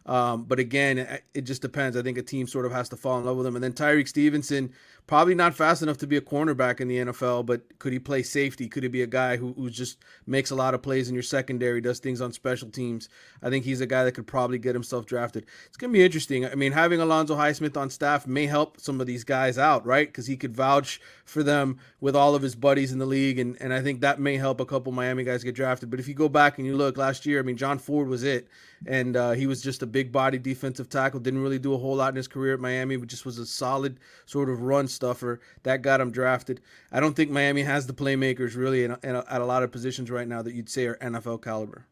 But again, it just depends. I think a team sort of has to fall in love with him. And then Tyreek Stevenson, probably not fast enough to be a cornerback in the NFL, but could he play safety? Could he be a guy who just makes a lot of plays in your secondary, does things on special teams? I think he's a guy that could probably get himself drafted. It's going to be interesting. I mean, having Alonzo Highsmith on staff may help some of these guys out, right? Because he could vouch for them with all of his buddies in the league, and I think that may help a couple Miami guys get drafted. But if you go back and you look last year, I mean, John Ford was it, and he was just a big body defensive tackle, didn't really do a whole lot in his career at Miami, but just was a solid sort of run stuffer that got him drafted. I don't think Miami has the playmakers really at a lot of positions right now that you'd say are NFL caliber.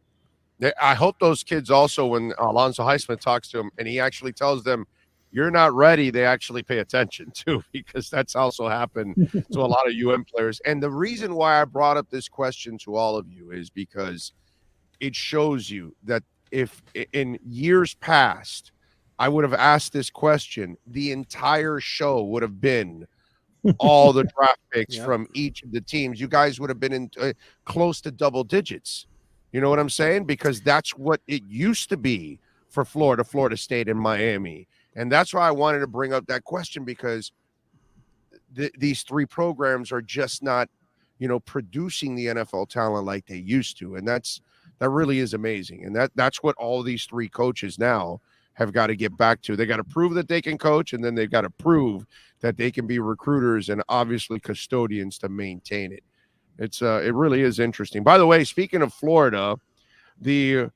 I hope those kids also, when Alonzo Highsmith talks to them and he actually tells them you're not ready, they actually pay attention too, because that's also happened to a lot of UM players. And the reason why I brought up this question to all of you is because it shows you that if in years past I would have asked this question, the entire show would have been all the draft picks from each of the teams. You guys would have been in close to double digits. You know what I'm saying? Because that's what it used to be for Florida, Florida State, and Miami. And that's why I wanted to bring up that question, because these 3 programs are just not, producing the NFL talent like they used to. And that really is amazing. And that's what all these 3 coaches now have got to get back to. They got to prove that they can coach, and then they've got to prove that they can be recruiters and obviously custodians to maintain it. It really is interesting. By the way, speaking of Florida, the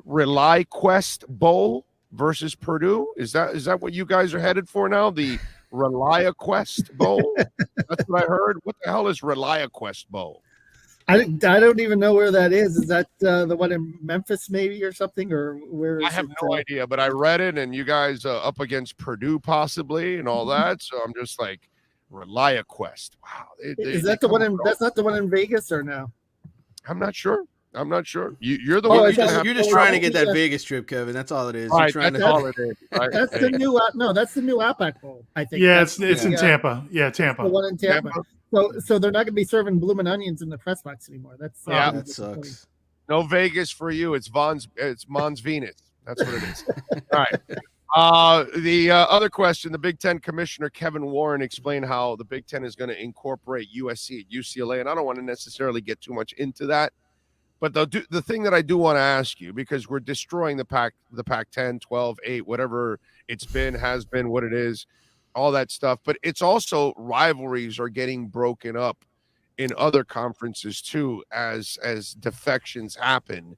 ReliaQuest Bowl versus Purdue, is that what you guys are headed for now? The ReliaQuest Bowl? That's what I heard. What the hell is ReliaQuest Bowl? I don't even know where that is. Is that the one in Memphis maybe or something? Or where is I have no idea, but I read it, and you guys up against Purdue possibly and all that. So I'm just like, ReliaQuest. Wow. Is that the one in? That's not the one in Vegas, or no? I'm not sure. You're the one. You're just trying to get that Vegas trip, Kevin. That's all it is. Right, that's all it is. Right? That's the new. No, that's the new Outback Bowl, I think. Yeah, it's in Tampa. Yeah, Tampa. The one in Tampa. So they're not going to be serving blooming onions in the press box anymore. That sucks. No Vegas for you. It's Mons Venus. That's what it is. All right. The other question, the Big Ten Commissioner Kevin Warren explained how the Big Ten is going to incorporate USC at UCLA, and I don't want to necessarily get too much into that. But the thing that I do want to ask you, because we're destroying the Pac-10, 12, 8, whatever it's been, has been, what it is, all that stuff. But it's also rivalries are getting broken up in other conferences too, as defections happen.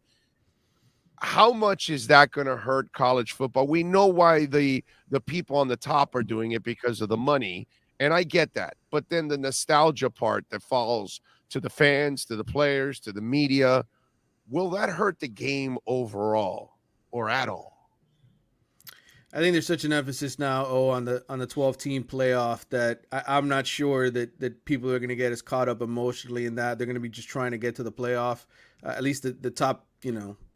How much is that going to hurt college football? We know why the people on the top are doing it, because of the money, and I get that. But then the nostalgia part that falls to the fans, to the players, to the media, will that hurt the game overall or at all? I think there's such an emphasis now on the 12-team playoff that I'm not sure that people are going to get as caught up emotionally in that. They're going to be just trying to get to the playoff, at least the top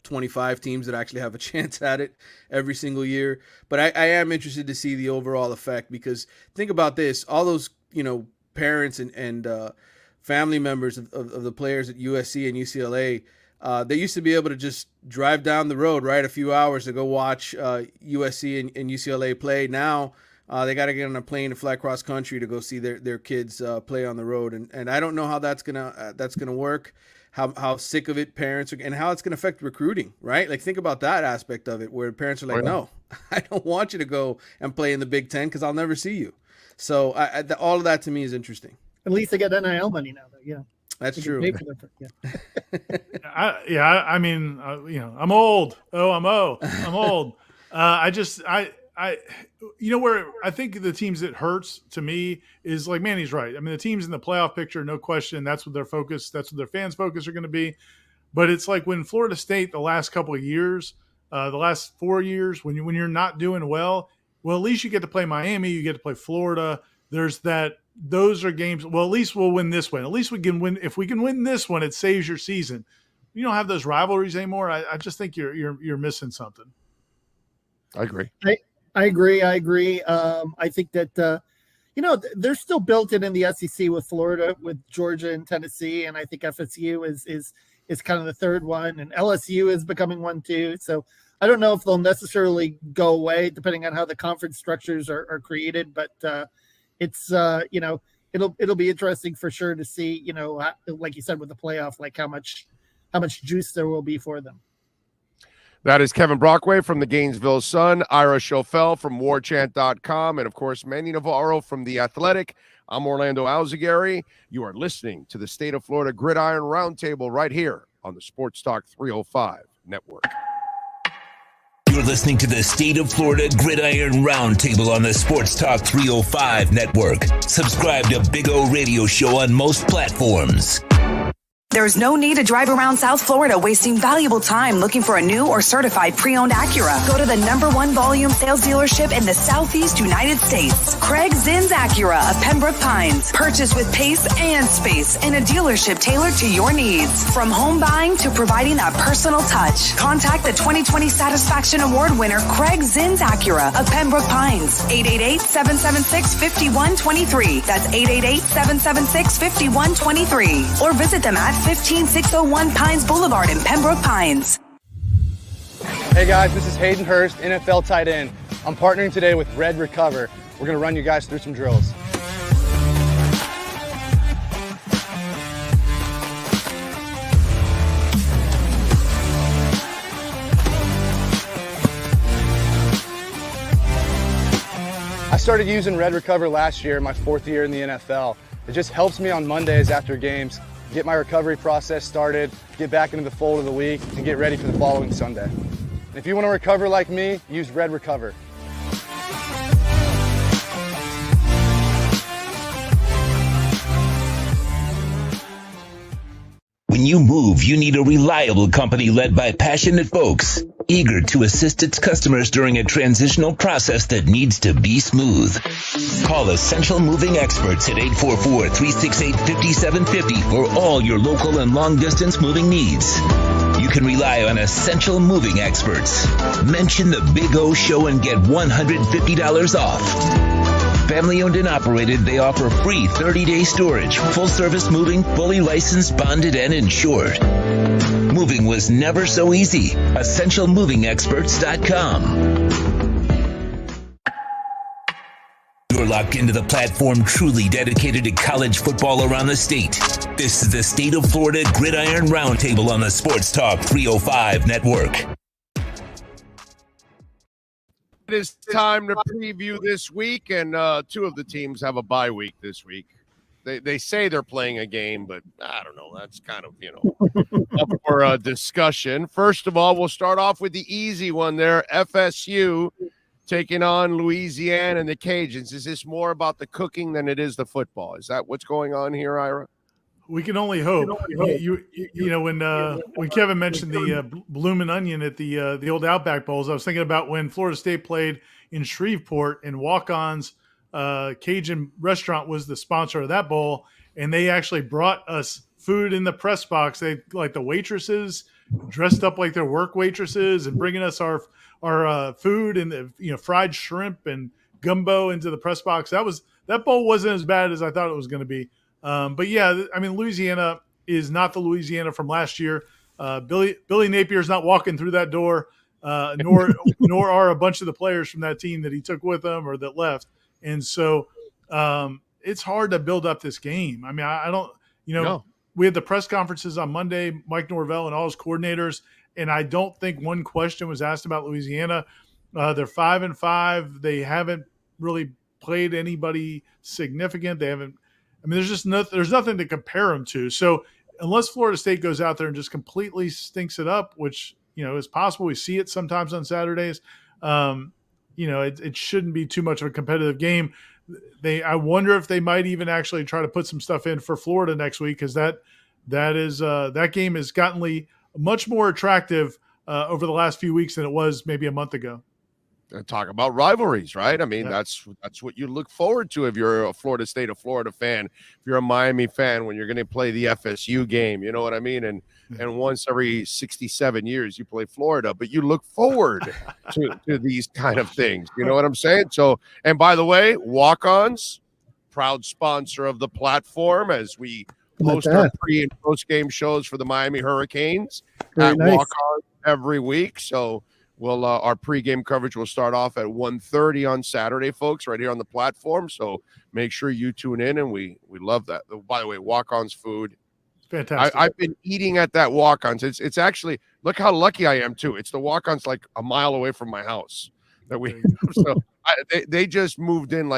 25 teams that actually have a chance at it every single year. But I am interested to see the overall effect, because think about this: all those parents and family members of the players at USC and UCLA. They used to be able to just drive down the road, right, a few hours to go watch USC and UCLA play. Now they got to get on a plane and fly cross country to go see their kids play on the road. And I don't know how that's gonna work. How sick of it parents are, and how it's gonna affect recruiting, right? Like, think about that aspect of it, where parents are like, no, I don't want you to go and play in the Big Ten because I'll never see you. So all of that to me is interesting. At least they get NIL money now, though. Yeah. That's true. I mean, I'm old. I'm old. Where I think the teams that hurts to me is like Manny's right. I mean, the teams in the playoff picture, no question, that's what their focus, that's what their fans' focus are going to be. But it's like when Florida State the last couple of years, the last 4 years, when you're not doing well, at least you get to play Miami, you get to play Florida. There's that. Those are games. Well, at least we'll win this one. At least we can win. If we can win this one, it saves your season. You don't have those rivalries anymore. I just think you're missing something. I agree. I agree. I think that they're still built in the SEC with Florida, with Georgia and Tennessee, and I think FSU is kind of the third one, and LSU is becoming one too. So I don't know if they'll necessarily go away, depending on how the conference structures are created. But it's it'll be interesting for sure to see, like you said with the playoff, like how much juice there will be for them. That is Kevin Brockway from the Gainesville Sun, Ira Schofel from warchant.com, and of course, Manny Navarro from The Athletic. I'm Orlando Alzagari. You are listening to the State of Florida Gridiron Roundtable right here on the Sportstalk305 Network. You're listening to the State of Florida Gridiron Roundtable on the Sportstalk305 Network. Subscribe to Big O Radio Show on most platforms. There's no need to drive around South Florida wasting valuable time looking for a new or certified pre-owned Acura. Go to the #1 volume sales dealership in the Southeast United States. Craig Zinn's Acura of Pembroke Pines. Purchase with pace and space in a dealership tailored to your needs. From home buying to providing that personal touch. Contact the 2020 Satisfaction Award winner Craig Zinn's Acura of Pembroke Pines. 888-776-5123. That's 888-776-5123. Or visit them at 15601 Pines Boulevard in Pembroke Pines. Hey guys, this is Hayden Hurst, NFL tight end. I'm partnering today with Red Recover. We're going to run you guys through some drills. I started using Red Recover last year, my 4th year in the NFL. It just helps me on Mondays after games get my recovery process started, get back into the fold of the week, and get ready for the following Sunday. And if you want to recover like me, use Red Recover. When you move, you need a reliable company led by passionate folks, eager to assist its customers during a transitional process that needs to be smooth. Call Essential Moving Experts at 844-368-5750 for all your local and long-distance moving needs. You can rely on Essential Moving Experts. Mention the Big O Show and get $150 off. Family owned and operated, they offer free 30-day storage, full-service moving, fully licensed, bonded, and insured. Moving was never so easy. EssentialMovingExperts.com. You're locked into the platform truly dedicated to college football around the state. This is the State of Florida Gridiron Roundtable on the Sportstalk305 Network. It is time to preview this week, and two of the teams have a bye week this week. They say they're playing a game, but I don't know. That's kind of, up for a discussion. First of all, we'll start off with the easy one there. FSU taking on Louisiana and the Cajuns. Is this more about the cooking than it is the football? Is that what's going on here, Ira? We can only hope. When Kevin mentioned the Bloomin' Onion at the old Outback Bowls, I was thinking about when Florida State played in Shreveport, and Walk-On's Cajun restaurant was the sponsor of that bowl, and they actually brought us food in the press box. They like the waitresses dressed up like their work waitresses and bringing us our food and the fried shrimp and gumbo into the press box. That bowl wasn't as bad as I thought it was going to be. But yeah, I mean, Louisiana is not the Louisiana from last year. Billy Napier's not walking through that door, nor are a bunch of the players from that team that he took with him or that left. And so it's hard to build up this game. I mean, I don't, no. We had the press conferences on Monday, Mike Norvell and all his coordinators, and I don't think one question was asked about Louisiana. They're 5-5. They haven't really played anybody significant. They haven't I mean, there's nothing to compare them to. So unless Florida State goes out there and just completely stinks it up, which, is possible. We see it sometimes on Saturdays. It shouldn't be too much of a competitive game. I wonder if they might even actually try to put some stuff in for Florida next week, because that game has gotten much more attractive over the last few weeks than it was maybe a month ago. Talk about rivalries, right? I mean, that's what you look forward to if you're a Florida State, a Florida fan. If you're a Miami fan, when you're going to play the FSU game, you know what I mean? And once every 67 years you play Florida, but you look forward to these kind of things. You know what I'm saying? So, and by the way, Walk-Ons, proud sponsor of the platform as we host our pre and post game shows for the Miami Hurricanes at Walk-Ons every week. So we'll our pregame coverage will start off at 1:30 on Saturday, folks, right here on the platform. So make sure you tune in, and we love that. By the way, Walk-On's food, fantastic. I've been eating at that Walk-On's. It's actually, look how lucky I am too. It's the Walk-On's like a mile away from my house. They just moved in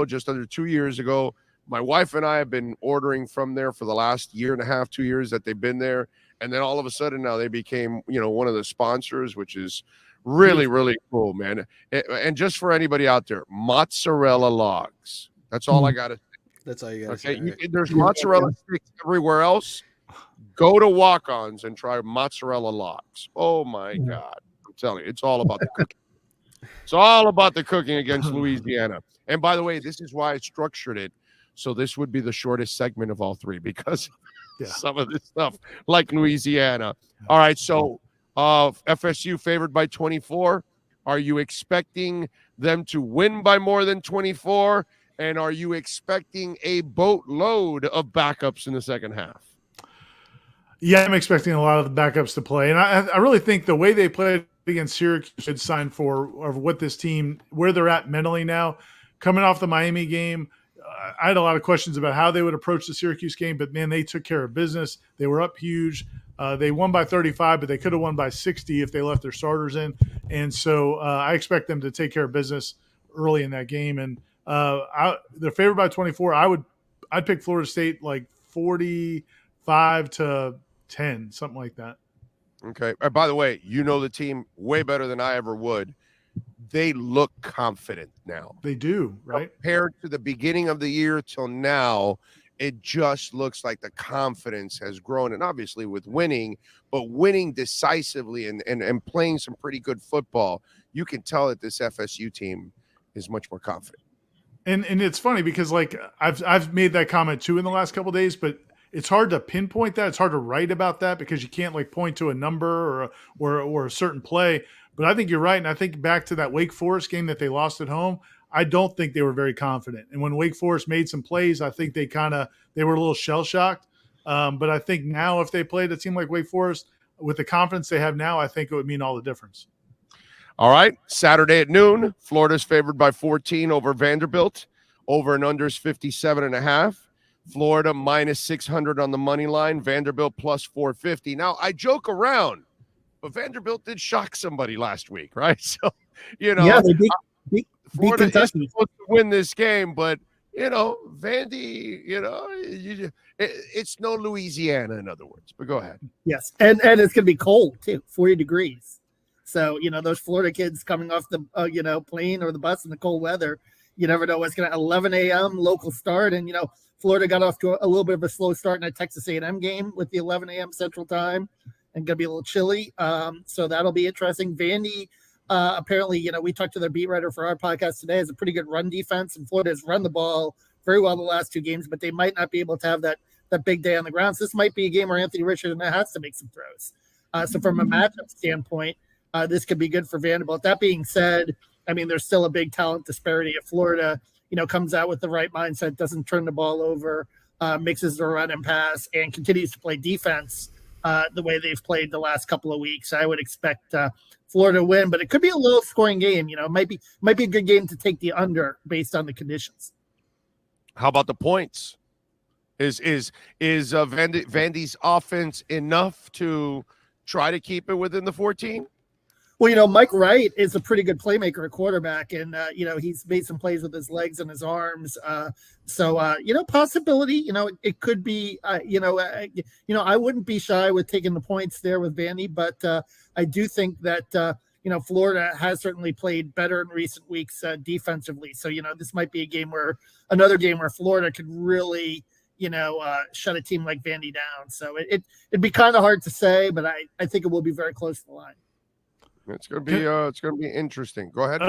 just under 2 years ago. My wife and I have been ordering from there for the last year and a half, 2 years that they've been there, and then all of a sudden now they became one of the sponsors, which is really, really cool, man. And just for anybody out there, mozzarella logs. That's all I got to say. That's all you got to say. say. There's mozzarella sticks everywhere else. Go to Walk-Ons and try mozzarella logs. Oh, my God. I'm telling you, it's all about the cooking. It's all about the cooking against Louisiana. And by the way, this is why I structured it. So this would be the shortest segment of all three, because some of this stuff, like Louisiana. All right, so FSU favored by 24. Are you expecting them to win by more than 24? And are you expecting a boatload of backups in the second half? Yeah, I'm expecting a lot of the backups to play. And I really think the way they played against Syracuse should sign for what this team, where they're at mentally now. Coming off the Miami game, I had a lot of questions about how they would approach the Syracuse game, but, man, they took care of business. They were up huge. They won by 35, but they could have won by 60 if they left their starters in. And so I expect them to take care of business early in that game. And they're favored by 24. I'd pick Florida State 45-10, something like that. Okay. By the way, the team way better than I ever would. They look confident now. They do, right? Compared to the beginning of the year till now, it just looks like the confidence has grown. And obviously with winning, but winning decisively and playing some pretty good football, you can tell that this FSU team is much more confident. And it's funny because I've made that comment too in the last couple of days, but it's hard to pinpoint that. It's hard to write about that because you can't point to a number or a certain play. But I think you're right. And I think back to that Wake Forest game that they lost at home, I don't think they were very confident. And when Wake Forest made some plays, I think they were a little shell-shocked. But I think now if they played a team like Wake Forest with the confidence they have now, I think it would mean all the difference. All right, Saturday at noon, Florida's favored by 14 over Vanderbilt. Over and under is 57.5. Florida minus 600 on the money line. Vanderbilt plus 450. Now, I joke around, but Vanderbilt did shock somebody last week, right? So, they beat Florida is Kentucky. supposed to win this game, but Vandy, it's no Louisiana, in other words. But go ahead. Yes, and it's going to be cold too, 40 degrees. So those Florida kids coming off the plane or the bus in the cold weather, you never know what's going to 11 a.m. local start, and Florida got off to a little bit of a slow start in that Texas A&M game with the 11 a.m. Central Time, and going to be a little chilly. So that'll be interesting. Vandy, apparently, we talked to their beat writer for our podcast today, has a pretty good run defense, and Florida has run the ball very well the last two games, but they might not be able to have that big day on the ground. So this might be a game where Anthony Richardson has to make some throws. So from a matchup standpoint, this could be good for Vanderbilt. That being said, I mean, there's still a big talent disparity. If Florida, comes out with the right mindset, doesn't turn the ball over, mixes the run and pass, and continues to play defense the way they've played the last couple of weeks, I would expect Florida to win. But it could be a low-scoring game. It might be a good game to take the under based on the conditions. How about the points? Is Vandy's offense enough to try to keep it within the 14? Well, Mike Wright is a pretty good playmaker at quarterback, and he's made some plays with his legs and his arms. Possibility. It could be. I wouldn't be shy with taking the points there with Vandy, but I do think that Florida has certainly played better in recent weeks defensively. So this might be another game where Florida could really shut a team like Vandy down. So it'd be kind of hard to say, but I think it will be very close to the line. It's gonna be interesting. Go ahead.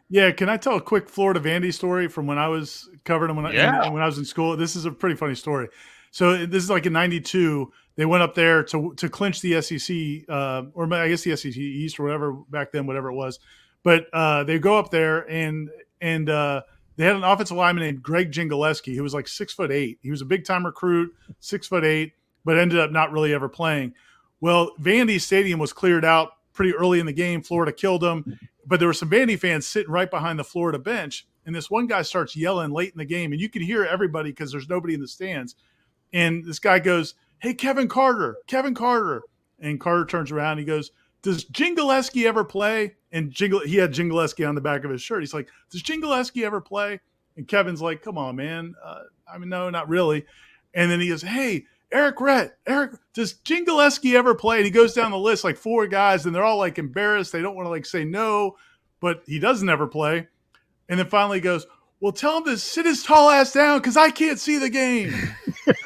Yeah. Can I tell a quick Florida Vandy story from when I was covering them when I was in school? This is a pretty funny story. So this is like in '92. They went up there to clinch the SEC, or I guess the SEC East or whatever back then, whatever it was. But they go up there and they had an offensive lineman named Greg Jingaleski, who was like 6'8". He was a big time recruit, 6'8", but ended up not really ever playing. Well, Vandy Stadium was cleared out pretty early in the game. Florida killed them, but there were some Vandy fans sitting right behind the Florida bench. And this one guy starts yelling late in the game, and you can hear everybody because there's nobody in the stands. And this guy goes, "Hey, Kevin Carter. And Carter turns around and he goes, "Does Jingaleski ever play?" And he had Jingaleski on the back of his shirt. He's like, "Does Jingaleski ever play?" And Kevin's like, "Come on, man. No, not really." And then he goes, "Hey, Eric Rett, does Jingaleski ever play?" And he goes down the list, like 4 guys, and they're all like embarrassed. They don't want to like say no, but he doesn't ever play. And then finally he goes, "Well, tell him to sit his tall ass down because I can't see the game."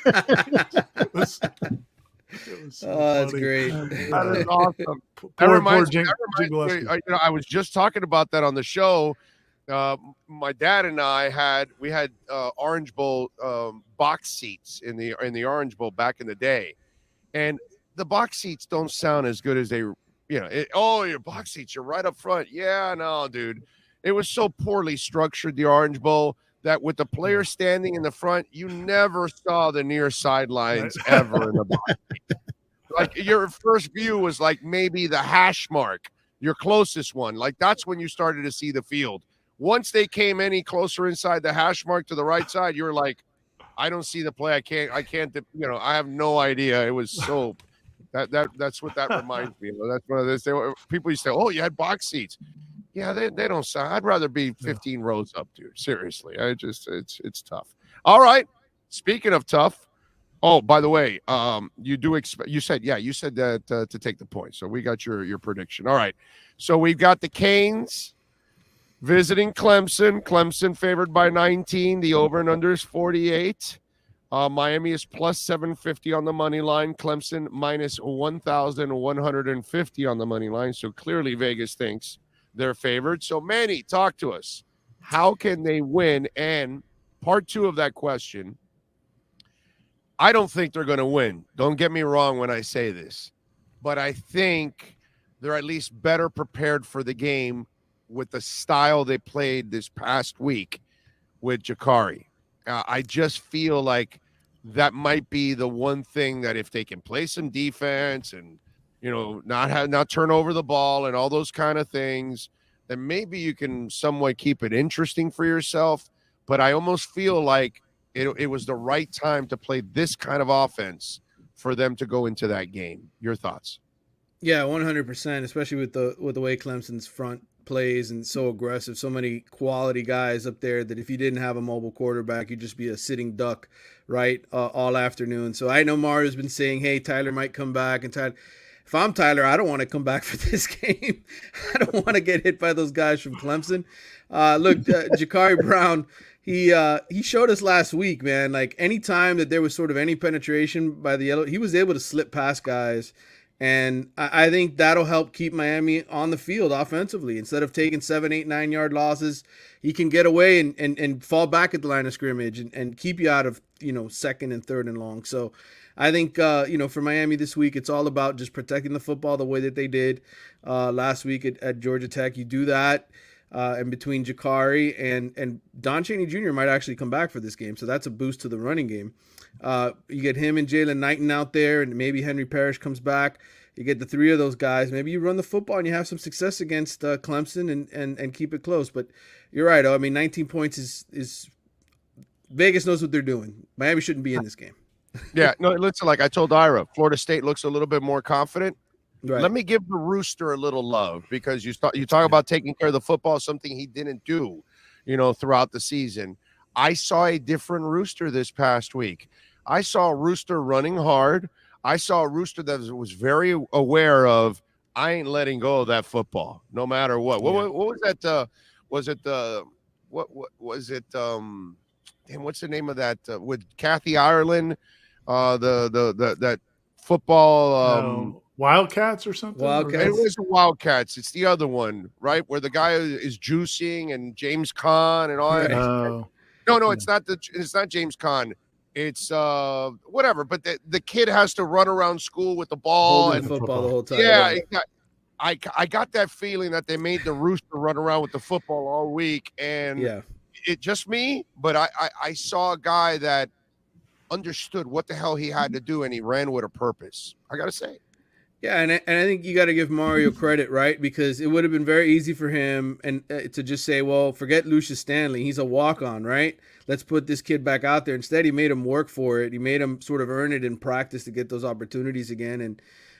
It was so that's funny. great. That is awesome. Poor reminds me, Jingaleski. I was just talking about that on the show. My dad and I had Orange Bowl box seats in the Orange Bowl back in the day, and the box seats don't sound as good as they, your box seats, you're right up front. Yeah, no, dude, it was so poorly structured, the Orange Bowl, that with the player standing in the front, you never saw the near sidelines ever in the box. Like your first view was like maybe the hash mark, your closest one. Like that's when you started to see the field. Once they came any closer inside the hash mark to the right side, you were like, I don't see the play. I can't, I have no idea. It was so that's what that reminds me of. That's one of those people used to say, "Oh, you had box seats." Yeah, they don't sound. I'd rather be 15 rows up, dude. Seriously. It's tough. All right. Speaking of tough. Oh, by the way, you do expect, you said that to take the point. So we got your prediction. All right. So we've got the Canes visiting Clemson. Clemson favored by 19. The over and under is 48. Miami is plus 750 on the money line. Clemson minus 1,150 on the money line. So clearly Vegas thinks they're favored. So Manny, talk to us. How can they win? And part 2 of that question, I don't think they're going to win. Don't get me wrong when I say this, but I think they're at least better prepared for the game with the style they played this past week with Jakari. I just feel like that might be the one thing that if they can play some defense and not turn over the ball and all those kind of things, then maybe you can somewhat keep it interesting for yourself. But I almost feel like it was the right time to play this kind of offense for them to go into that game. Your thoughts? Yeah, 100%, especially with the way Clemson's front plays and so aggressive, so many quality guys up there that if you didn't have a mobile quarterback, you'd just be a sitting duck, right, all afternoon. So I know Mario's been saying, hey, Tyler might come back. And Tyler, if I'm Tyler, I don't want to come back for this game. I don't want to get hit by those guys from Clemson. Look, Jakari Brown, he showed us last week, man, like anytime that there was sort of any penetration by the yellow, he was able to slip past guys. And I think that'll help keep Miami on the field offensively. Instead of taking 7, 8, 9 yard losses, he can get away and fall back at the line of scrimmage and keep you out of, second and third and long. So I think, for Miami this week, it's all about just protecting the football the way that they did last week at Georgia Tech. You do that. And between Jakari and Don Chaney Jr. might actually come back for this game. So that's a boost to the running game. You get him and Jalen Knighton out there, and maybe Henry Parrish comes back. You get the 3 of those guys. Maybe you run the football and you have some success against Clemson and keep it close. But you're right. I mean, 19 points is Vegas knows what they're doing. Miami shouldn't be in this game. Yeah, no, listen, like I told Ira, Florida State looks a little bit more confident. Right. Let me give the Rooster a little love, because you talk about taking care of the football, something he didn't do, throughout the season. I saw a different Rooster this past week. I saw a Rooster running hard. I saw a Rooster that was very aware of, I ain't letting go of that football, no matter what. Yeah. What was that? Was it what was it? Damn, what's the name of that with Kathy Ireland? That football. Wildcats or something? Wildcats. It was the Wildcats. It's the other one, right? Where the guy is juicing and James Caan and all that. No, it's not James Caan. It's whatever. But the kid has to run around school with the ball holding and football the whole time. Yeah, I got that feeling that they made the Rooster run around with the football all week, and it just me. But I saw a guy that understood what the hell he had to do, and he ran with a purpose. I gotta say. Yeah, and I think you got to give Mario credit, right? Because it would have been very easy for him to just say, well, forget Lucius Stanley. He's a walk-on, right? Let's put this kid back out there. Instead, he made him work for it. He made him sort of earn it in practice to get those opportunities again. And,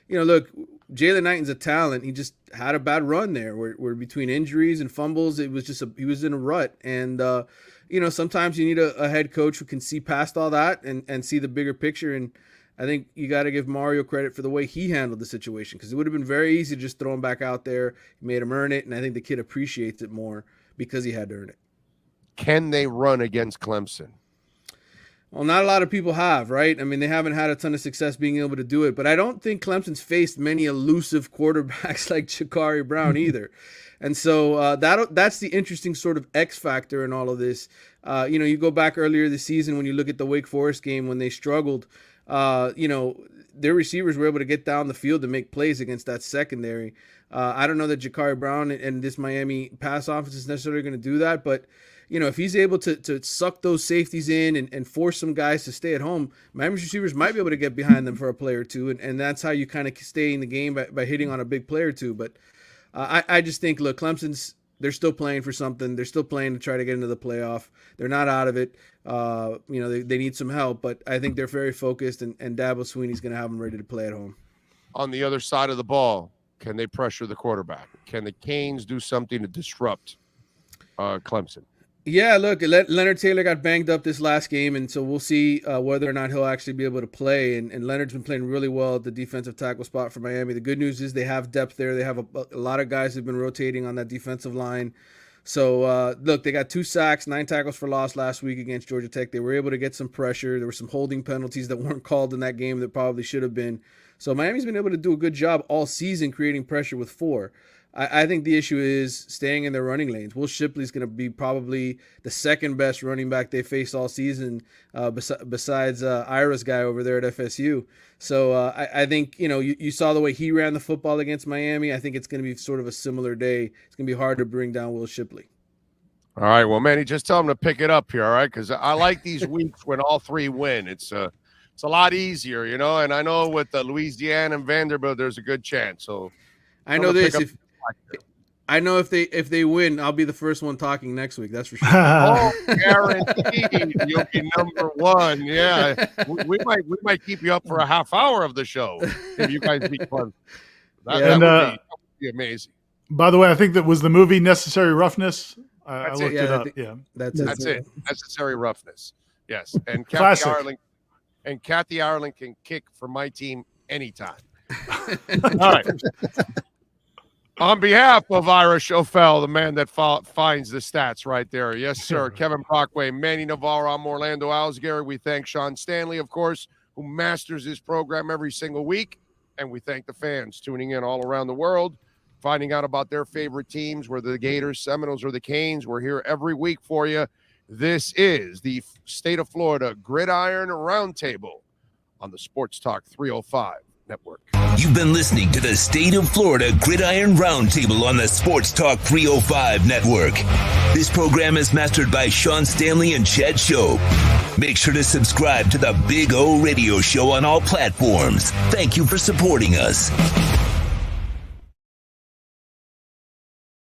look, Jalen Knighton's a talent. He just had a bad run there where between injuries and fumbles, it was just he was in a rut. And, sometimes you need a head coach who can see past all that and see the bigger picture. And I think you got to give Mario credit for the way he handled the situation, because it would have been very easy to just throw him back out there. He made him earn it, and I think the kid appreciates it more because he had to earn it. Can they run against Clemson? Well, not a lot of people have, right? I mean, they haven't had a ton of success being able to do it, but I don't think Clemson's faced many elusive quarterbacks like Ja'Carri Brown either. And so that's the interesting sort of X factor in all of this. You go back earlier this season when you look at the Wake Forest game when they struggled. Their receivers were able to get down the field to make plays against that secondary. I don't know that Ja'Carri Brown and this Miami pass offense is necessarily going to do that, but if he's able to suck those safeties in and force some guys to stay at home, Miami's receivers might be able to get behind them for a play or two, and that's how you kind of stay in the game by hitting on a big play or two. But I just think, look, they're still playing for something. They're still playing to try to get into the playoff. They're not out of it. They need some help, but I think they're very focused, and Dabo Swinney's going to have them ready to play at home. On the other side of the ball, can they pressure the quarterback? Can the Canes do something to disrupt Clemson? Yeah, look, Leonard Taylor got banged up this last game, and so we'll see whether or not he'll actually be able to play. And Leonard's been playing really well at the defensive tackle spot for Miami. The good news is they have depth there. They have a lot of guys who've been rotating on that defensive line. So, look, they got 2 sacks, 9 tackles for loss last week against Georgia Tech. They were able to get some pressure. There were some holding penalties that weren't called in that game that probably should have been. So Miami's been able to do a good job all season creating pressure with 4. I think the issue is staying in their running lanes. Will Shipley's going to be probably the second best running back they faced all season besides Ira's guy over there at FSU. So I think, you saw the way he ran the football against Miami. I think it's going to be sort of a similar day. It's going to be hard to bring down Will Shipley. All right. Well, Manny, just tell him to pick it up here, all right? Because I like these weeks when all 3 win. It's a lot easier, and I know with Louisiana and Vanderbilt, there's a good chance. So I know this. If they win, I'll be the first one talking next week. That's for sure. Oh, guaranteed you'll be number 1. Yeah, we might keep you up for a half hour of the show if you guys beat Clemson. That would be amazing. By the way, I think that was the movie Necessary Roughness. I looked it up. That's it. Necessary Roughness. Yes, and Classic. Kathy Ireland can kick for my team anytime. All right. On behalf of Ira Schofel, the man that finds the stats right there. Yes, sir. Kevin Brockway, Manny Navarro, I'm Orlando Alsgary. We thank Sean Stanley, of course, who masters this program every single week. And we thank the fans tuning in all around the world, finding out about their favorite teams, whether the Gators, Seminoles, or the Canes. We're here every week for you. This is the State of Florida Gridiron Roundtable on the Sports Talk 305 Network. You've been listening to the State of Florida Gridiron Roundtable on the Sports Talk 305 Network. This program is mastered by Sean Stanley and Chad Shope. Make sure to subscribe to the Big O Radio Show on all platforms. Thank you for supporting us.